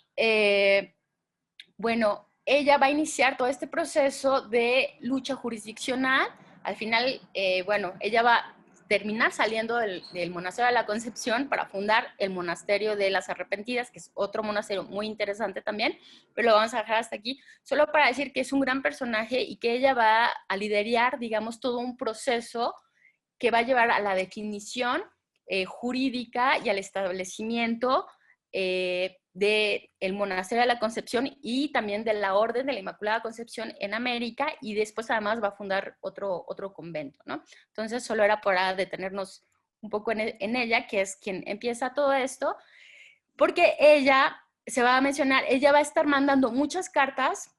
bueno, ella va a iniciar todo este proceso de lucha jurisdiccional. Al final, bueno, ella va a terminar saliendo del monasterio de la Concepción para fundar el monasterio de las Arrepentidas, que es otro monasterio muy interesante también, pero lo vamos a dejar hasta aquí, solo para decir que es un gran personaje y que ella va a liderar, digamos, todo un proceso que va a llevar a la definición jurídica y al establecimiento del Monasterio de la Concepción y también de la Orden de la Inmaculada Concepción en América, y después además va a fundar otro convento, ¿no? Entonces solo era para detenernos un poco en ella, que es quien empieza todo esto, porque ella, se va a mencionar, ella va a estar mandando muchas cartas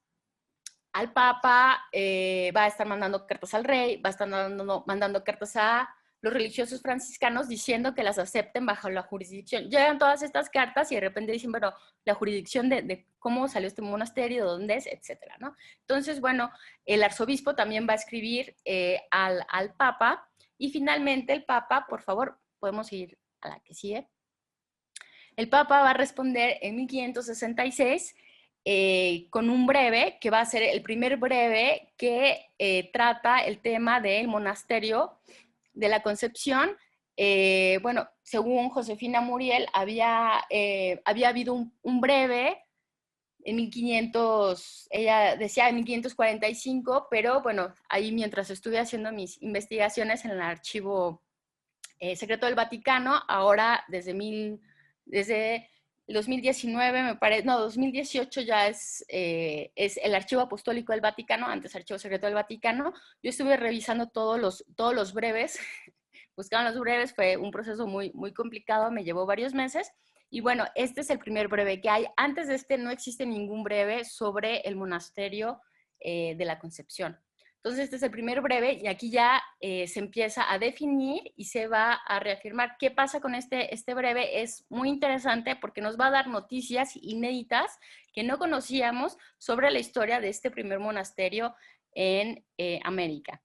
al Papa, va a estar mandando cartas al rey, va a estar mandando cartas a los religiosos franciscanos diciendo que las acepten bajo la jurisdicción. Llegan todas estas cartas y de repente dicen, bueno, la jurisdicción de cómo salió este monasterio, dónde es, etcétera, ¿no? Entonces, bueno, el arzobispo también va a escribir al Papa, y finalmente el Papa, por favor, podemos ir a la que sigue. El Papa va a responder en 1566 con un breve, que va a ser el primer breve que trata el tema del monasterio de la Concepción. Bueno, según Josefina Muriel, había habido un breve en 1500, ella decía en 1545, pero bueno, ahí mientras estuve haciendo mis investigaciones en el archivo secreto del Vaticano, ahora desde 2019, me parece, no, 2018 ya es el Archivo Apostólico del Vaticano, antes Archivo Secreto del Vaticano. Yo estuve revisando todos los breves, buscando los breves, fue un proceso muy, muy complicado, me llevó varios meses, y bueno, este es el primer breve que hay. Antes de este no existe ningún breve sobre el monasterio de la Concepción. Entonces, este es el primer breve, y aquí ya se empieza a definir y se va a reafirmar. ¿Qué pasa con este breve? Es muy interesante porque nos va a dar noticias inéditas que no conocíamos sobre la historia de este primer monasterio en América.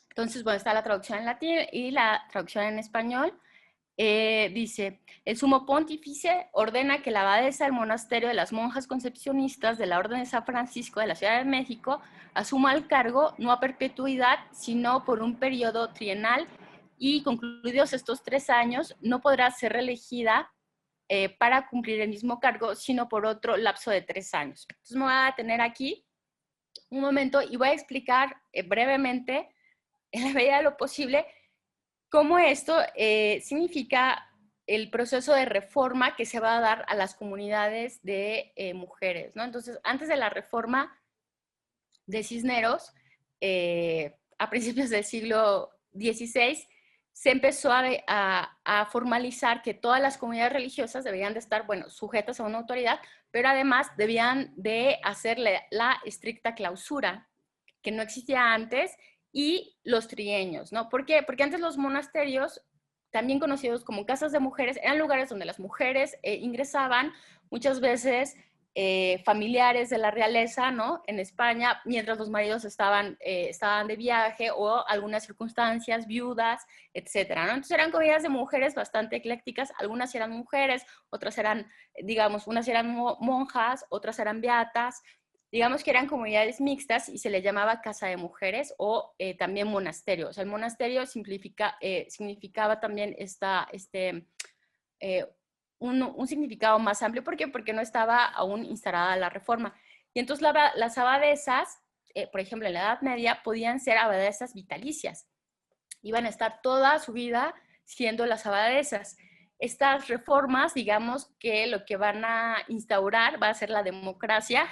Entonces, bueno, está la traducción en latín y la traducción en español. Dice, el sumo pontífice ordena que la abadesa del monasterio de las monjas concepcionistas de la Orden de San Francisco de la Ciudad de México asuma el cargo no a perpetuidad, sino por un periodo trienal, y concluidos estos 3 años no podrá ser reelegida para cumplir el mismo cargo, sino por otro lapso de 3 años. Entonces me voy a detener aquí un momento y voy a explicar brevemente, en la medida de lo posible, cómo esto significa el proceso de reforma que se va a dar a las comunidades de mujeres, ¿no? Entonces, antes de la reforma de Cisneros, a principios del siglo XVI, se empezó a formalizar que todas las comunidades religiosas deberían de estar, bueno, sujetas a una autoridad, pero además debían de hacerle la estricta clausura que no existía antes, y los trienios, ¿no? ¿Por qué? Porque antes los monasterios, también conocidos como casas de mujeres, eran lugares donde las mujeres ingresaban muchas veces familiares de la realeza, ¿no? En España, mientras los maridos estaban de viaje o algunas circunstancias, viudas, etcétera, ¿no? Entonces eran comunidades de mujeres bastante eclécticas, algunas eran mujeres, otras eran, digamos, unas eran monjas, otras eran beatas, digamos que eran comunidades mixtas y se le llamaba casa de mujeres o también monasterio. O sea, el monasterio significaba también eh, un significado más amplio. ¿Por qué? Porque no estaba aún instalada la reforma. Y entonces las abadesas, por ejemplo, en la Edad Media, podían ser abadesas vitalicias. Iban a estar toda su vida siendo las abadesas. Estas reformas, digamos que lo que van a instaurar va a ser la democracia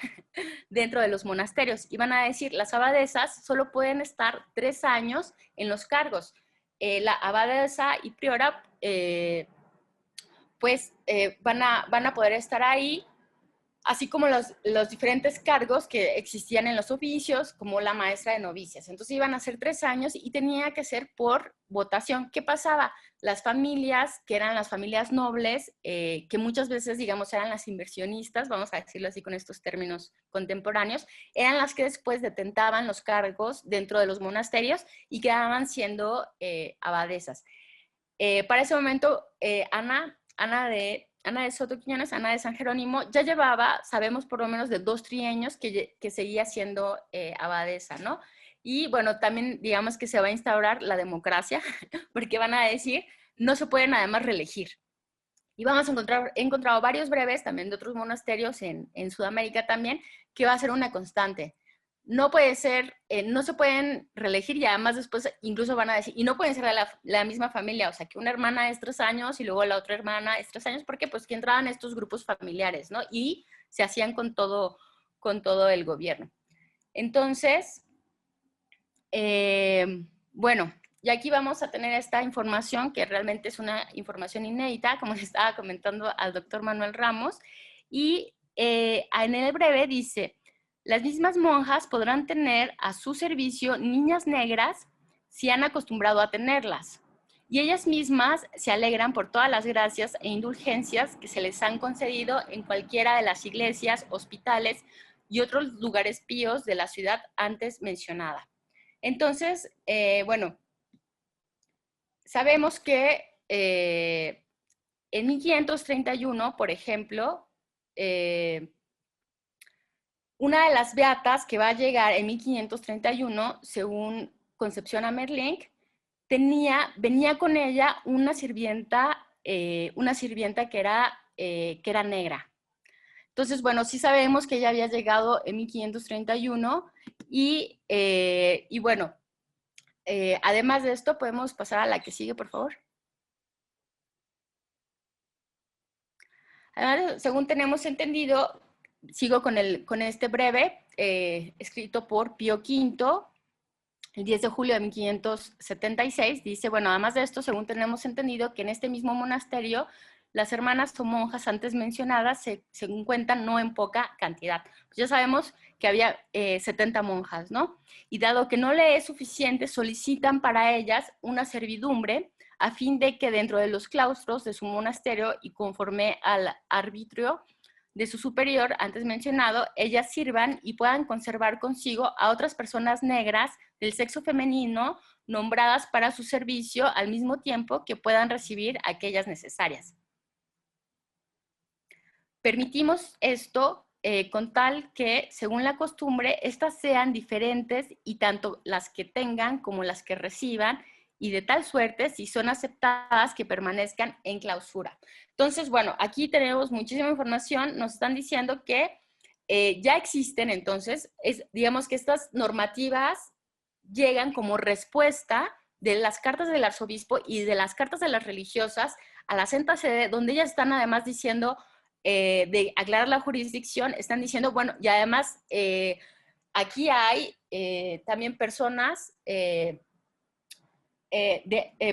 dentro de los monasterios. Y van a decir, las abadesas solo pueden estar 3 años en los cargos. La abadesa y priora, van a poder estar ahí, así como los diferentes cargos que existían en los oficios, como la maestra de novicias. Entonces iban a ser 3 años y tenía que ser por votación. ¿Qué pasaba? Las familias, que eran las familias nobles, que muchas veces, digamos, eran las inversionistas, vamos a decirlo así con estos términos contemporáneos, eran las que después detentaban los cargos dentro de los monasterios y quedaban siendo abadesas. Para ese momento, Ana de Soto Quiñones, Ana de San Jerónimo, ya llevaba, sabemos por lo menos de 2 trienios que seguía siendo abadesa, ¿no? Y bueno, también digamos que se va a instaurar la democracia, porque van a decir, no se pueden además reelegir. Y vamos a he encontrado varios breves también de otros monasterios en Sudamérica también, que va a ser una constante. No puede ser, no se pueden reelegir y además después incluso van a decir, y no pueden ser de la misma familia, o sea, que una hermana es 3 años y luego la otra hermana es 3 años, porque pues que entraban estos grupos familiares, ¿no? Y se hacían con todo el gobierno. Entonces, bueno, y aquí vamos a tener esta información que realmente es una información inédita, como le estaba comentando al doctor Manuel Ramos, y en el breve dice, las mismas monjas podrán tener a su servicio niñas negras si han acostumbrado a tenerlas, y ellas mismas se alegran por todas las gracias e indulgencias que se les han concedido en cualquiera de las iglesias, hospitales y otros lugares píos de la ciudad antes mencionada. Entonces, bueno, sabemos que en 1531, por ejemplo, una de las beatas que va a llegar en 1531, según Concepción Amerlink, venía con ella una sirvienta que era negra. Entonces, bueno, sí sabemos que ella había llegado en 1531 y bueno, además de esto, podemos pasar a la que sigue, por favor. Además, según tenemos entendido, sigo con este breve, escrito por Pío V, el 10 de julio de 1576, dice, bueno, además de esto, según tenemos entendido, que en este mismo monasterio, las hermanas o monjas antes mencionadas se encuentran no en poca cantidad. Pues ya sabemos que había 70 monjas, ¿no? Y dado que no le es suficiente, solicitan para ellas una servidumbre a fin de que dentro de los claustros de su monasterio y conforme al arbitrio de su superior antes mencionado, ellas sirvan y puedan conservar consigo a otras personas negras del sexo femenino nombradas para su servicio al mismo tiempo que puedan recibir aquellas necesarias. Permitimos esto con tal que, según la costumbre, estas sean diferentes y tanto las que tengan como las que reciban, y de tal suerte, si son aceptadas, que permanezcan en clausura. Entonces, bueno, aquí tenemos muchísima información. Nos están diciendo que ya existen, entonces, digamos que estas normativas llegan como respuesta de las cartas del arzobispo y de las cartas de las religiosas a la Santa Sede, donde ellas están además diciendo, de aclarar la jurisdicción, están diciendo, bueno, y además aquí hay también personas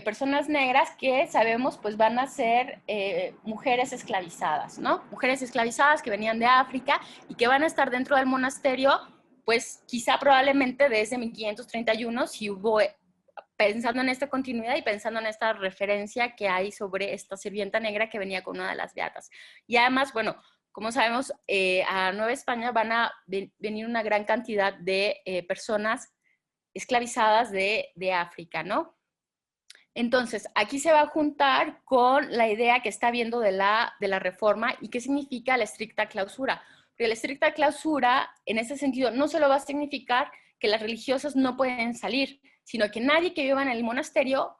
personas negras que sabemos pues van a ser mujeres esclavizadas, ¿no? Mujeres esclavizadas que venían de África y que van a estar dentro del monasterio, pues quizá probablemente desde 1531, si hubo, pensando en esta continuidad y pensando en esta referencia que hay sobre esta sirvienta negra que venía con una de las beatas. Y además, bueno, como sabemos, a Nueva España van a venir una gran cantidad de personas esclavizadas de África, ¿no? Entonces, aquí se va a juntar con la idea que está viendo de la reforma y qué significa la estricta clausura. Porque la estricta clausura, en ese sentido, no solo va a significar que las religiosas no pueden salir, sino que nadie que viva en el monasterio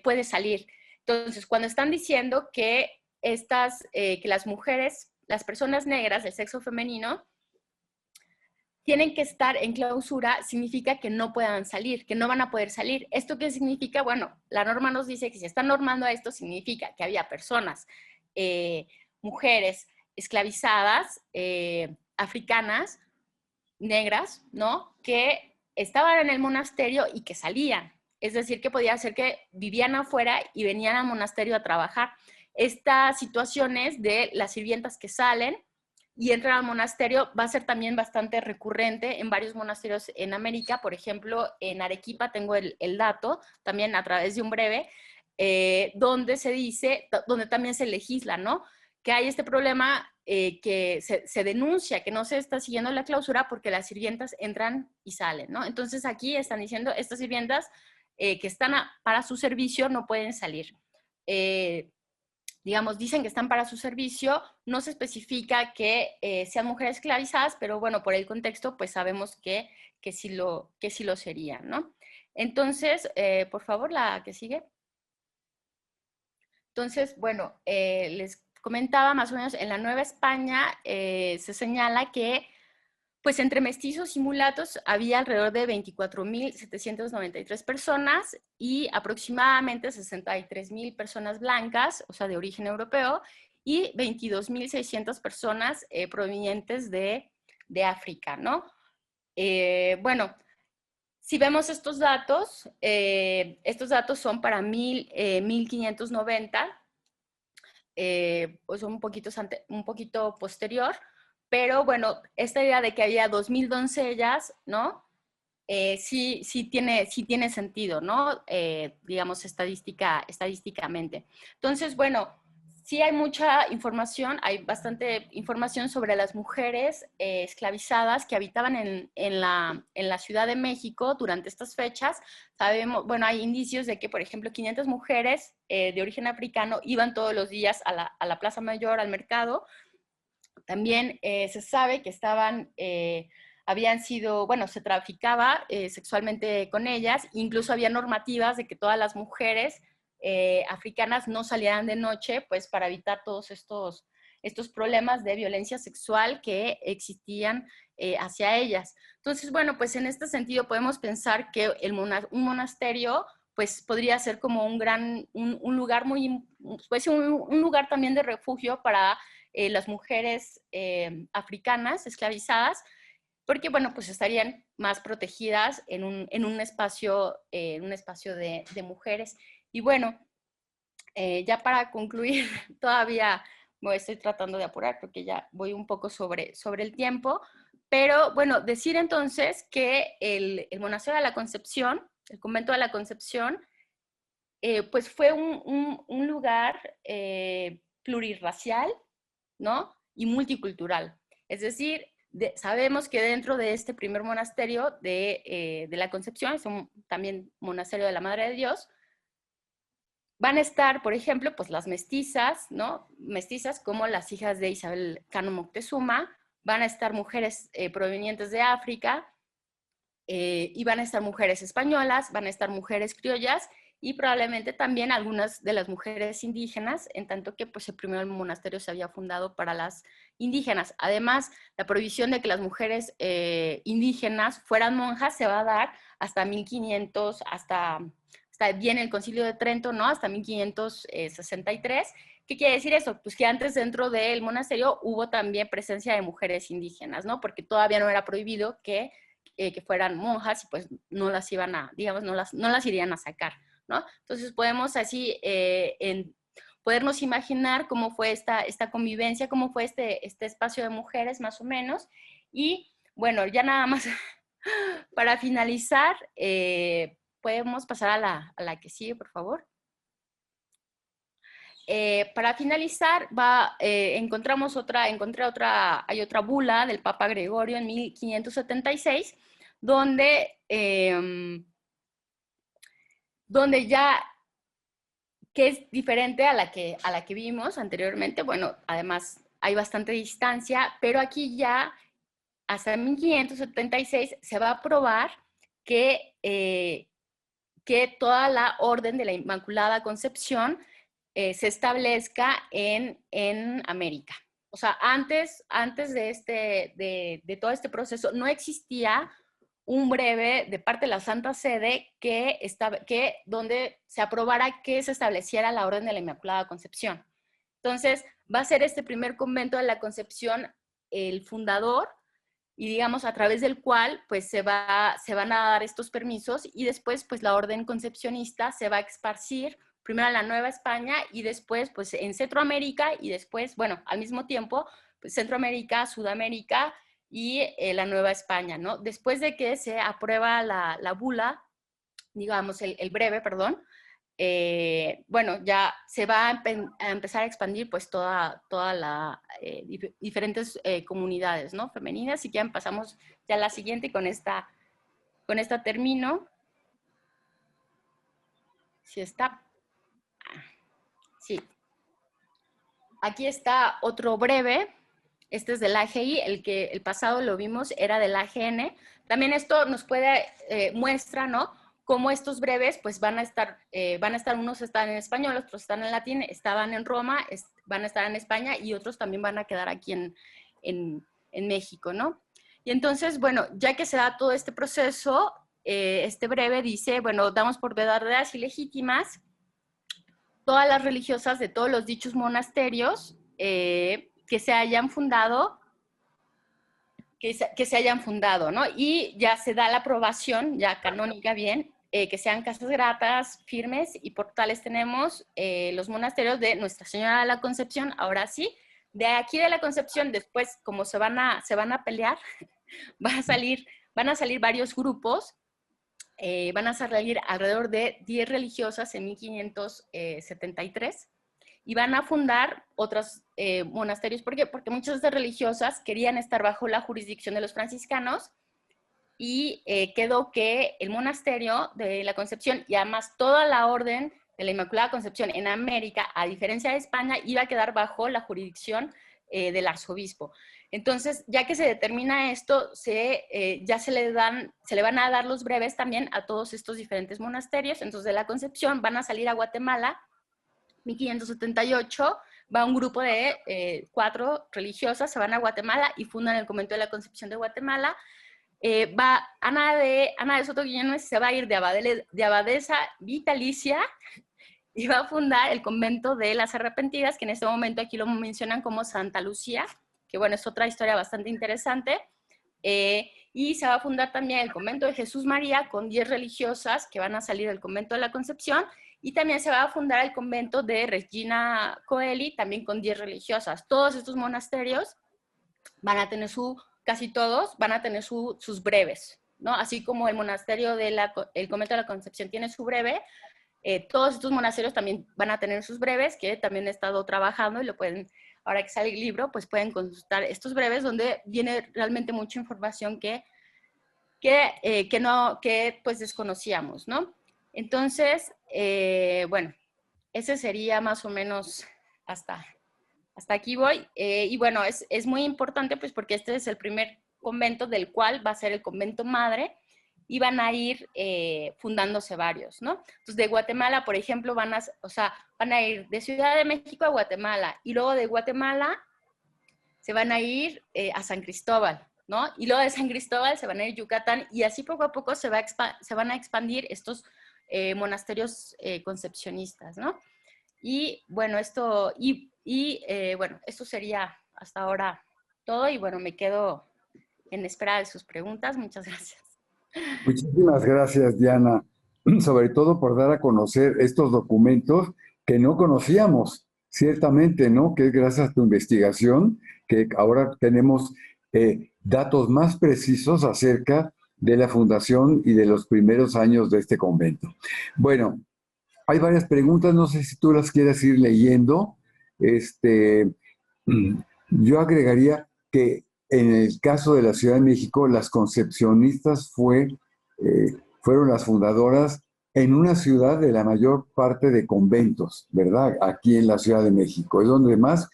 puede salir. Entonces, cuando están diciendo que, que las mujeres, las personas negras del sexo femenino, tienen que estar en clausura, significa que no puedan salir, que no van a poder salir. ¿Esto qué significa? Bueno, la norma nos dice que si están normando esto, significa que había personas, mujeres esclavizadas, africanas, negras, ¿no? Que estaban en el monasterio y que salían. Es decir, que podía ser que vivían afuera y venían al monasterio a trabajar. Estas situaciones de las sirvientas que salen y entran al monasterio va a ser también bastante recurrente en varios monasterios en América. Por ejemplo, en Arequipa tengo el dato, también a través de un breve, donde se dice, donde también se legisla, ¿no? Que hay este problema que se denuncia que no se está siguiendo la clausura porque las sirvientas entran y salen, ¿no? Entonces aquí están diciendo, estas sirvientas que están para su servicio no pueden salir. Digamos, dicen que están para su servicio, no se especifica que sean mujeres esclavizadas, pero bueno, por el contexto, pues sabemos que sí lo serían, ¿no? Entonces, por favor, la que sigue. Entonces, bueno, les comentaba más o menos, en la Nueva España se señala que pues entre mestizos y mulatos había alrededor de 24.793 personas y aproximadamente 63.000 personas blancas, o sea, de origen europeo, y 22.600 personas provenientes de África, ¿no? Bueno, si vemos estos datos son para 1590, pues un poquito posterior, pero bueno, esta idea de que había 2.000 doncellas, ¿no? Sí tiene sentido, ¿no? Digamos, estadísticamente. Entonces, bueno, sí hay mucha información, hay bastante información sobre las mujeres esclavizadas que habitaban en la Ciudad de México durante estas fechas. Sabemos, bueno, hay indicios de que, por ejemplo, 500 mujeres de origen africano iban todos los días a la Plaza Mayor, al mercado. También se sabe que habían sido, bueno, se traficaba sexualmente con ellas, incluso había normativas de que todas las mujeres africanas no salieran de noche, pues para evitar todos estos problemas de violencia sexual que existían hacia ellas. Entonces, bueno, pues en este sentido podemos pensar que un monasterio pues podría ser como un lugar pues un lugar también de refugio para las mujeres africanas esclavizadas, porque, bueno, pues estarían más protegidas en un espacio, de mujeres. Y bueno, ya para concluir, todavía me estoy tratando de apurar porque ya voy un poco sobre el tiempo, pero bueno, decir entonces que el Monasterio de la Concepción, el Convento de la Concepción, pues fue un lugar plurirracial, ¿no? Y multicultural. Es decir, sabemos que dentro de este primer monasterio de la Concepción, es también monasterio de la Madre de Dios, van a estar, por ejemplo, pues las mestizas, ¿no? Mestizas como las hijas de Isabel Cano Moctezuma, van a estar mujeres provenientes de África, y van a estar mujeres españolas, van a estar mujeres criollas, y probablemente también algunas de las mujeres indígenas, en tanto que pues el primer monasterio se había fundado para las indígenas. Además, la prohibición de que las mujeres indígenas fueran monjas se va a dar hasta 1500, hasta bien el Concilio de Trento, ¿no? Hasta 1563. ¿Qué quiere decir eso? Pues que antes dentro del monasterio hubo también presencia de mujeres indígenas, ¿no? Porque todavía no era prohibido que fueran monjas y pues no las iban a, digamos, no las irían a sacar, ¿no? Entonces podemos así podernos imaginar cómo fue esta convivencia, cómo fue este espacio de mujeres más o menos. Y bueno, ya nada más para finalizar, podemos pasar a la que sigue, por favor. Para finalizar, hay otra bula del Papa Gregorio en 1576, donde ya, que es diferente a la que vimos anteriormente. Bueno, además hay bastante distancia, pero aquí ya hasta 1576 se va a aprobar que toda la orden de la Inmaculada Concepción se establezca en América. O sea, antes de todo este proceso no existía un breve de parte de la Santa Sede donde se aprobara que se estableciera la orden de la Inmaculada Concepción. Entonces, va a ser este primer convento de la Concepción el fundador, y digamos a través del cual pues se van a dar estos permisos, y después pues la orden concepcionista se va a esparcir primero en la Nueva España y después pues en Centroamérica, y después, bueno, al mismo tiempo, pues Centroamérica, Sudamérica y la Nueva España, ¿no? Después de que se aprueba la bula, digamos el breve, perdón, bueno, ya se va a empezar a expandir pues toda la diferentes comunidades, ¿no? Femeninas. Si quieren pasamos ya a la siguiente, y con esta termino. Si está. Sí. Aquí está otro breve. Este es del AGI, el pasado lo vimos era del AGN. También esto nos muestra, ¿no? Cómo estos breves pues van a estar, unos están en español, otros están en latín, estaban en Roma, van a estar en España, y otros también van a quedar aquí en México, ¿no? Y entonces, bueno, ya que se da todo este proceso, este breve dice, bueno, damos por verdaderas y legítimas todas las religiosas de todos los dichos monasterios que se hayan fundado, ¿no? Y ya se da la aprobación, ya canónica bien, que sean casas gratas, firmes, y por tales tenemos los monasterios de Nuestra Señora de la Concepción. Ahora sí, de aquí de la Concepción, después, como se van a pelear, van a salir varios grupos. Van a salir alrededor de 10 religiosas en 1573, y van a fundar otros monasterios. ¿Por qué? Porque muchas de estas religiosas querían estar bajo la jurisdicción de los franciscanos, y quedó que el monasterio de la Concepción, y además toda la orden de la Inmaculada Concepción en América, a diferencia de España, iba a quedar bajo la jurisdicción del arzobispo. Entonces, ya que se determina esto, ya se le van a dar los breves también a todos estos diferentes monasterios. Entonces, de la Concepción van a salir a Guatemala. 1578 va un grupo de 4 religiosas, se van a Guatemala y fundan el Convento de la Concepción de Guatemala. Va Ana de Soto Guillones, se va a ir de abadesa vitalicia, y va a fundar el Convento de las Arrepentidas, que en este momento aquí lo mencionan como Santa Lucía, que bueno, es otra historia bastante interesante. Y se va a fundar también el Convento de Jesús María, con 10 religiosas que van a salir del Convento de la Concepción, y también se va a fundar el Convento de Regina Coeli, también con 10 religiosas. Todos estos monasterios van a tener casi todos van a tener sus breves, ¿no? Así como el monasterio el Convento de la Concepción tiene su breve, todos estos monasterios también van a tener sus breves, que también he estado trabajando, y lo pueden, ahora que sale el libro, pues pueden consultar estos breves, donde viene realmente mucha información que pues desconocíamos, ¿no? Entonces, bueno, ese sería más o menos hasta aquí voy. Y bueno, es muy importante pues porque este es el primer convento del cual va a ser el convento madre, y van a ir fundándose varios, ¿no? Entonces, de Guatemala, por ejemplo, van a ir de Ciudad de México a Guatemala, y luego de Guatemala se van a ir a San Cristóbal, ¿no? Y luego de San Cristóbal se van a ir a Yucatán, y así poco a poco se van a expandir estos monasterios concepcionistas, ¿no? Y bueno, esto sería hasta ahora todo, y bueno, me quedo en espera de sus preguntas. Muchas gracias. Muchísimas gracias, Diana. sobre todo por dar a conocer estos documentos que no conocíamos, ciertamente, ¿no? Que es gracias a tu investigación que ahora tenemos datos más precisos acerca de la fundación y de los primeros años de este convento. Bueno, hay varias preguntas, no sé si tú las quieras ir leyendo. Este, yo agregaría que en el caso de la Ciudad de México, las concepcionistas fueron las fundadoras en una ciudad de la mayor parte de conventos, ¿verdad? Aquí en la Ciudad de México, es donde más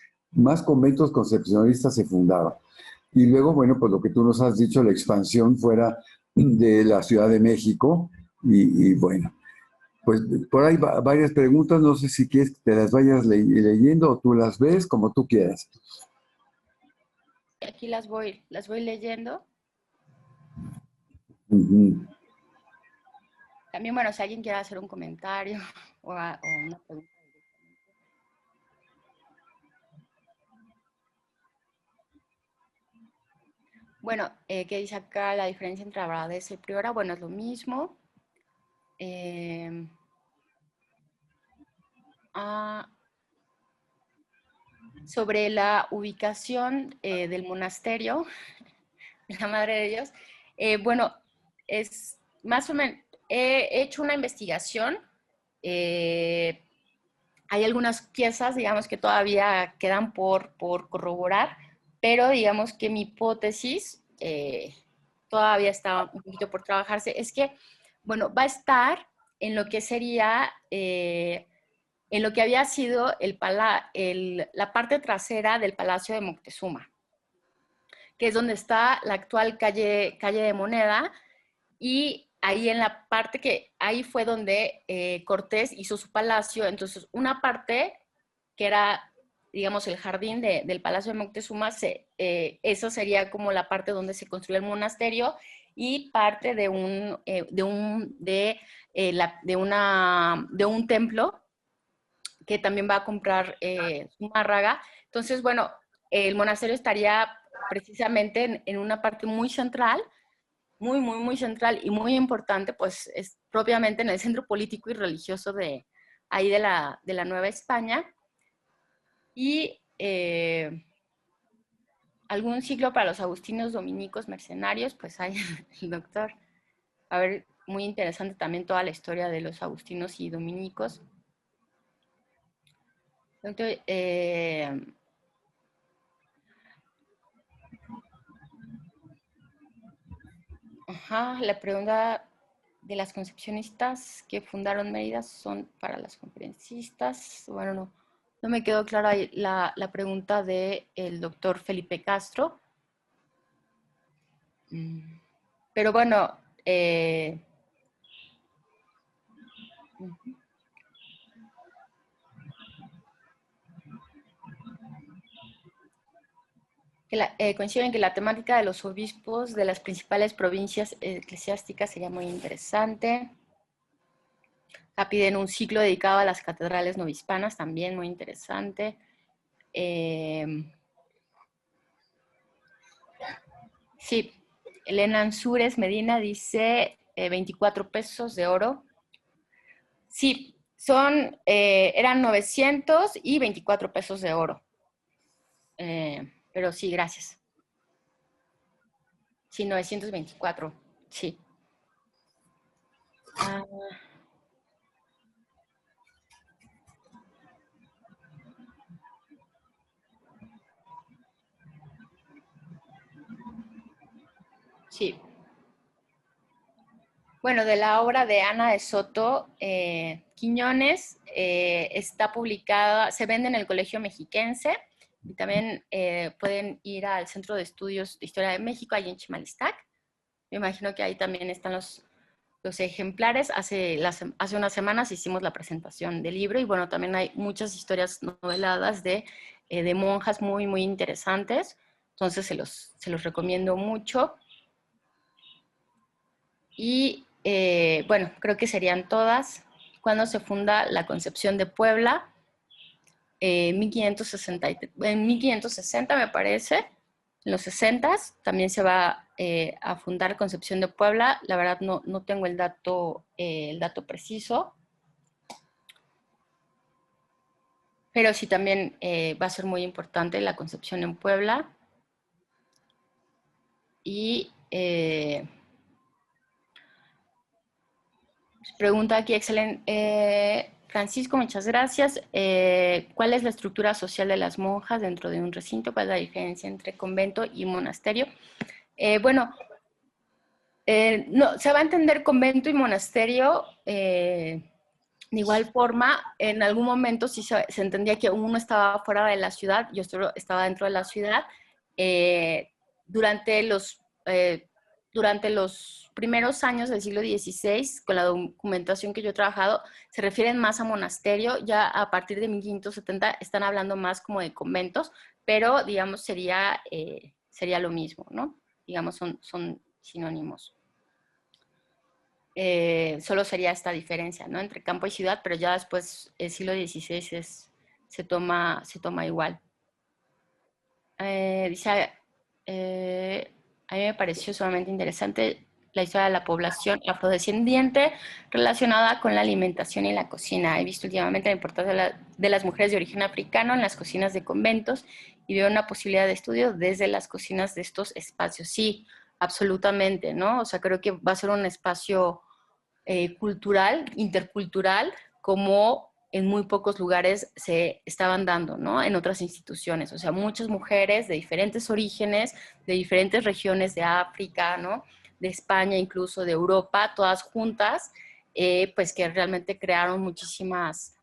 conventos concepcionistas se fundaban. Y luego, bueno, pues lo que tú nos has dicho, la expansión fuera de la Ciudad de México, y bueno, pues por ahí varias preguntas, no sé si quieres que te las vayas leyendo o tú las ves como tú quieras. Aquí las voy leyendo. Ujú. También, bueno, si alguien quiere hacer un comentario o una pregunta. Bueno, ¿qué dice acá? La diferencia entre abadesa y priora, bueno, es lo mismo. Eh, sobre la ubicación del monasterio, de la Madre de Dios, bueno, es más o menos, he hecho una investigación. Hay algunas piezas, digamos, que todavía quedan por corroborar, pero digamos que mi hipótesis todavía está un poquito por trabajarse. Es que, bueno, va a estar en lo que sería, en lo que había sido la parte trasera del Palacio de Moctezuma, que es donde está la actual calle de Moneda, y ahí en la parte que, ahí fue donde Cortés hizo su palacio. Entonces una parte que era, digamos, el jardín del Palacio de Moctezuma, esa sería como la parte donde se construyó el monasterio, y parte de un templo que también va a comprar Zumárraga. Entonces, bueno, el monasterio estaría precisamente en una parte muy central, muy central y muy importante, pues es propiamente en el centro político y religioso de ahí de la Nueva España. Y algún ciclo para los agustinos dominicos mercenarios, pues hay el doctor. A ver, muy interesante también toda la historia de los agustinos y dominicos. Doctor, la pregunta de las concepcionistas que fundaron Mérida son para las conferencistas. Bueno, no me quedó clara la pregunta del doctor Felipe Castro. Pero bueno, coinciden en que la temática de los obispos de las principales provincias eclesiásticas sería muy interesante. Piden un ciclo dedicado a las catedrales novohispanas, también muy interesante. Sí, Elena Ansúrez Medina dice 24 pesos de oro. Sí, eran 900 y 24 pesos de oro. Pero sí, gracias. Sí, 924, sí. Sí. Bueno, de la obra de Ana de Soto Quiñones, está publicada, se vende en el Colegio Mexiquense, y también pueden ir al Centro de Estudios de Historia de México, ahí en Chimalistac. Me imagino que ahí también están los ejemplares. Hace unas semanas hicimos la presentación del libro, y bueno, también hay muchas historias noveladas de monjas muy interesantes, entonces se los recomiendo mucho. Y bueno, creo que serían todas. Cuando se funda la Concepción de Puebla, en 1560 me parece. en los 60s. También se va a fundar Concepción de Puebla. La verdad no tengo el dato preciso, pero sí también va a ser muy importante la Concepción en Puebla. Y pregunta aquí, excelente. Francisco, muchas gracias. ¿Cuál es la estructura social de las monjas dentro de un recinto? ¿Cuál es la diferencia entre convento y monasterio? Bueno, no, se va a entender convento y monasterio de igual forma. En algún momento sí se entendía que uno estaba fuera de la ciudad y otro estaba dentro de la ciudad. Eh, durante los eh, durante los primeros años del siglo XVI, con la documentación que yo he trabajado, se refieren más a monasterio. Ya a partir de 1570 están hablando más como de conventos, pero digamos sería lo mismo, ¿no? Digamos son sinónimos. Solo sería esta diferencia, ¿no? Entre campo y ciudad, pero ya después el siglo XVI se toma igual. Dice, a mí me pareció sumamente interesante la historia de la población afrodescendiente relacionada con la alimentación y la cocina. He visto últimamente la importancia de las mujeres de origen africano en las cocinas de conventos y veo una posibilidad de estudio desde las cocinas de estos espacios. Sí, absolutamente, ¿no? O sea, creo que va a ser un espacio cultural, intercultural, como en muy pocos lugares se estaban dando, ¿no? En otras instituciones. O sea, muchas mujeres de diferentes orígenes, de diferentes regiones de África, ¿no? De España, incluso de Europa, todas juntas, pues que realmente crearon muchísimas,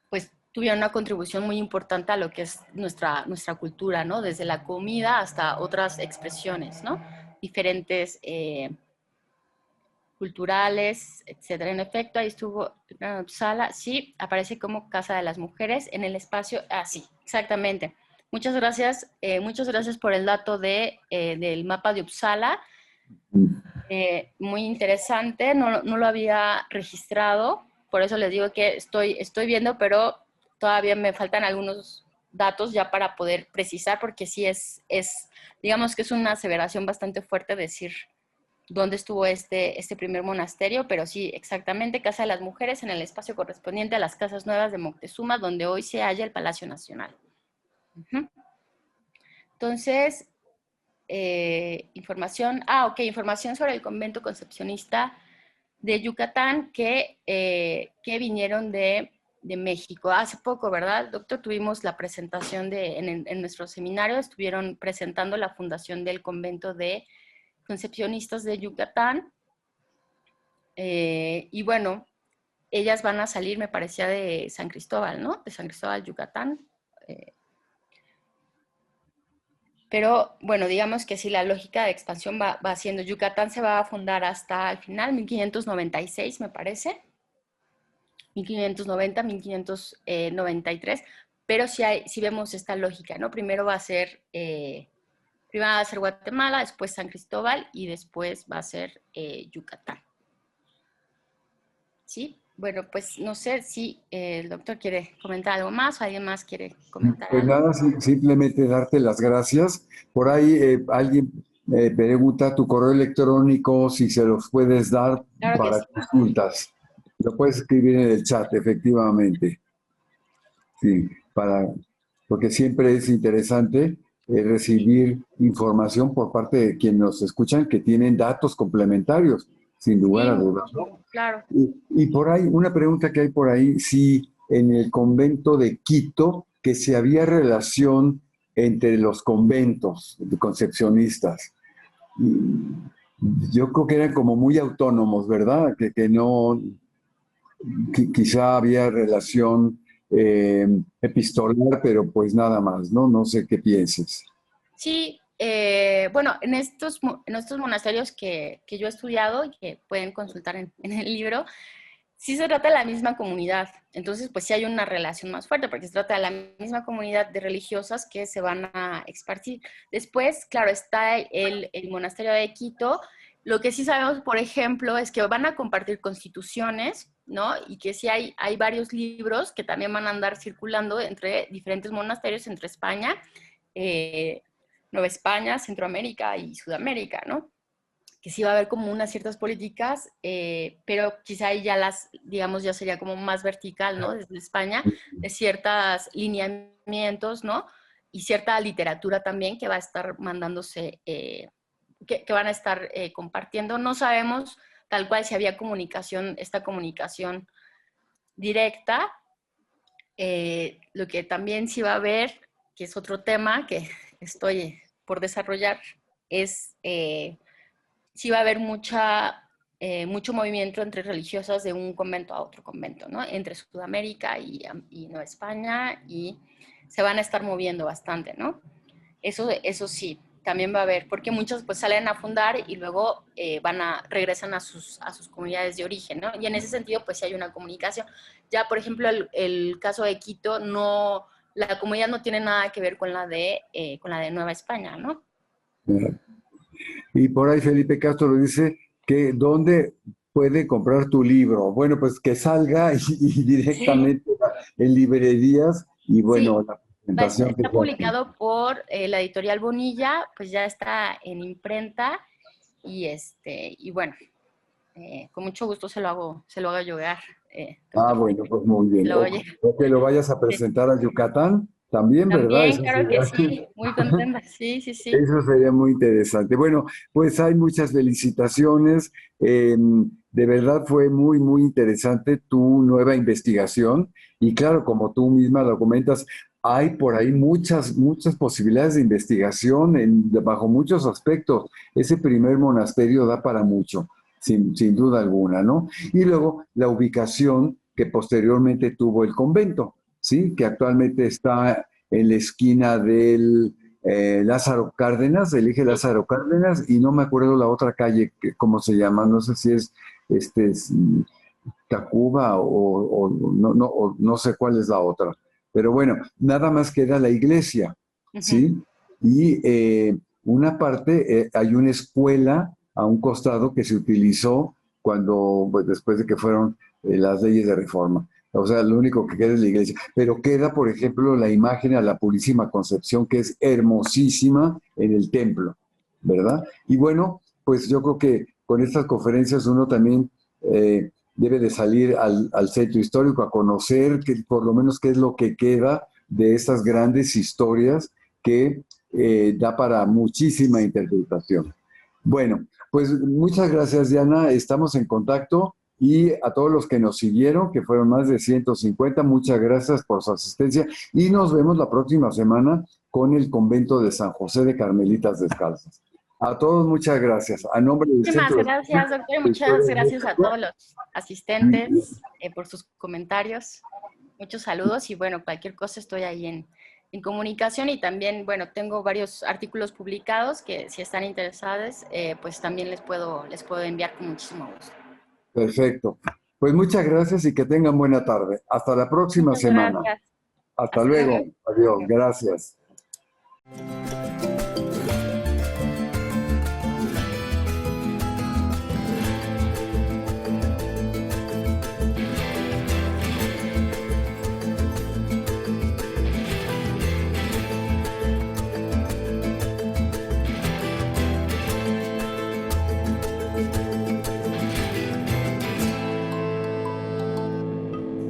pues tuvieron una contribución muy importante a lo que es nuestra cultura, ¿no? Desde la comida hasta otras expresiones, ¿no? Diferentes culturales, etcétera. En efecto, ahí estuvo Gran Uppsala. Sí, aparece como Casa de las Mujeres en el espacio. Ah, sí, exactamente. Muchas gracias por el dato del mapa de Uppsala. Muy interesante, no lo había registrado, por eso les digo que estoy viendo, pero todavía me faltan algunos datos ya para poder precisar, porque sí digamos que es una aseveración bastante fuerte decir dónde estuvo este primer monasterio, pero sí, exactamente, Casa de las Mujeres en el espacio correspondiente a las Casas Nuevas de Moctezuma, donde hoy se halla el Palacio Nacional. Entonces, información sobre el convento concepcionista de Yucatán que vinieron de México. Hace poco, ¿verdad, doctor? Tuvimos la presentación en nuestro seminario, estuvieron presentando la fundación del convento de concepcionistas de Yucatán. Y bueno, ellas van a salir, me parecía, de San Cristóbal, ¿no? De San Cristóbal, Yucatán. Pero bueno, digamos que sí, la lógica de expansión va siendo, Yucatán se va a fundar hasta el final, 1596 me parece, 1590, 1593, pero si vemos esta lógica, ¿no? Primero va a ser Guatemala, después San Cristóbal y después va a ser Yucatán. ¿Sí? Bueno, pues no sé si el doctor quiere comentar algo más o alguien más quiere comentar Pues algo. nada, simplemente darte las gracias. Por ahí alguien pregunta tu correo electrónico, si se los puedes dar Claro que para sí. consultas. Lo puedes escribir en el chat, efectivamente. Sí, porque siempre es interesante recibir información por parte de quienes nos escuchan que tienen datos complementarios, sin lugar Sí, a dudas, ¿no? claro. Y por ahí, una pregunta que hay por ahí, si en el convento de Quito, que si había relación entre los conventos de concepcionistas. Yo creo que eran como muy autónomos, ¿verdad? Que no, quizá había relación epistolar, pero pues nada más, ¿no? No sé qué pienses. Sí, bueno, en estos monasterios que yo he estudiado y que pueden consultar en el libro, sí se trata de la misma comunidad. Entonces, pues sí hay una relación más fuerte, porque se trata de la misma comunidad de religiosas que se van a esparcir. Después, claro, está el monasterio de Quito. Lo que sí sabemos, por ejemplo, es que van a compartir constituciones, ¿no? Y que sí hay varios libros que también van a andar circulando entre diferentes monasterios, entre España, eh, Nueva España, Centroamérica y Sudamérica, ¿no? Que sí va a haber como unas ciertas políticas, pero quizá ahí ya digamos, ya sería como más vertical, ¿no? Desde España, de ciertos lineamientos, ¿no? Y cierta literatura también que va a estar mandándose, que van a estar compartiendo. No sabemos tal cual si había esta comunicación directa. Lo que también sí va a haber, que es otro tema que estoy por desarrollar, es sí va a haber mucho movimiento entre religiosas de un convento a otro convento, ¿no? Entre Sudamérica y Nueva España, y se van a estar moviendo bastante, ¿no? Eso sí, también va a haber, porque muchos pues salen a fundar y luego regresan a sus comunidades de origen, ¿no? Y en ese sentido pues sí hay una comunicación. Ya, por ejemplo, el caso de Quito, la comunidad no tiene nada que ver con la de Nueva España, ¿no? Y por ahí Felipe Castro dice que ¿dónde puede comprar tu libro? Bueno, pues que salga y Sí, directamente en librerías y bueno, sí. la presentación que Está se hace. publicado por la editorial Bonilla, pues ya está en imprenta y bueno, con mucho gusto se lo hago llegar. Ah, Doctor bueno, Felipe. pues muy Se bien. lo oye. O que lo vayas a Sí. presentar a Yucatán también, ¿verdad? También, claro que sí, muy contenta. Sí, sí, sí. Eso sería muy interesante. Bueno, pues hay muchas felicitaciones. De verdad fue muy, muy interesante tu nueva investigación. Y claro, como tú misma lo comentas, hay por ahí muchas, muchas posibilidades de investigación bajo muchos aspectos. Ese primer monasterio da para mucho, sin duda alguna, ¿no? Y luego la ubicación que posteriormente tuvo el convento, ¿sí? Que actualmente está en la esquina del Lázaro Cárdenas, elige Sí. Lázaro Cárdenas y no me acuerdo la otra calle, cómo se llama, no sé si es Tacuba o no sé cuál es la otra. Pero bueno, nada más queda la iglesia, Ujú. ¿sí? Y una parte, hay una escuela a un costado que se utilizó cuando, pues, después de que fueron las leyes de reforma. O sea, lo único que queda es la iglesia. Pero queda, por ejemplo, la imagen a la Purísima Concepción, que es hermosísima en el templo, ¿verdad? Y bueno, pues yo creo que con estas conferencias uno también debe de salir al centro histórico a conocer por lo menos qué es lo que queda de estas grandes historias que da para muchísima interpretación. Bueno, pues muchas gracias, Diana. Estamos en contacto y a todos los que nos siguieron, que fueron más de 150, muchas gracias por su asistencia y nos vemos la próxima semana con el convento de San José de Carmelitas Descalzas. A todos muchas gracias. A nombre del Muchísimas Centro gracias, doctor, y de muchas Historia de gracias a México, todos los asistentes por sus comentarios. Muchos saludos y bueno, cualquier cosa estoy ahí en comunicación y también, bueno, tengo varios artículos publicados que si están interesados, pues también les puedo enviar con muchísimo gusto. perfecto. Pues muchas gracias y que tengan buena tarde. Hasta la próxima Muchas semana. gracias. Hasta Hasta luego. luego. Adiós. Gracias.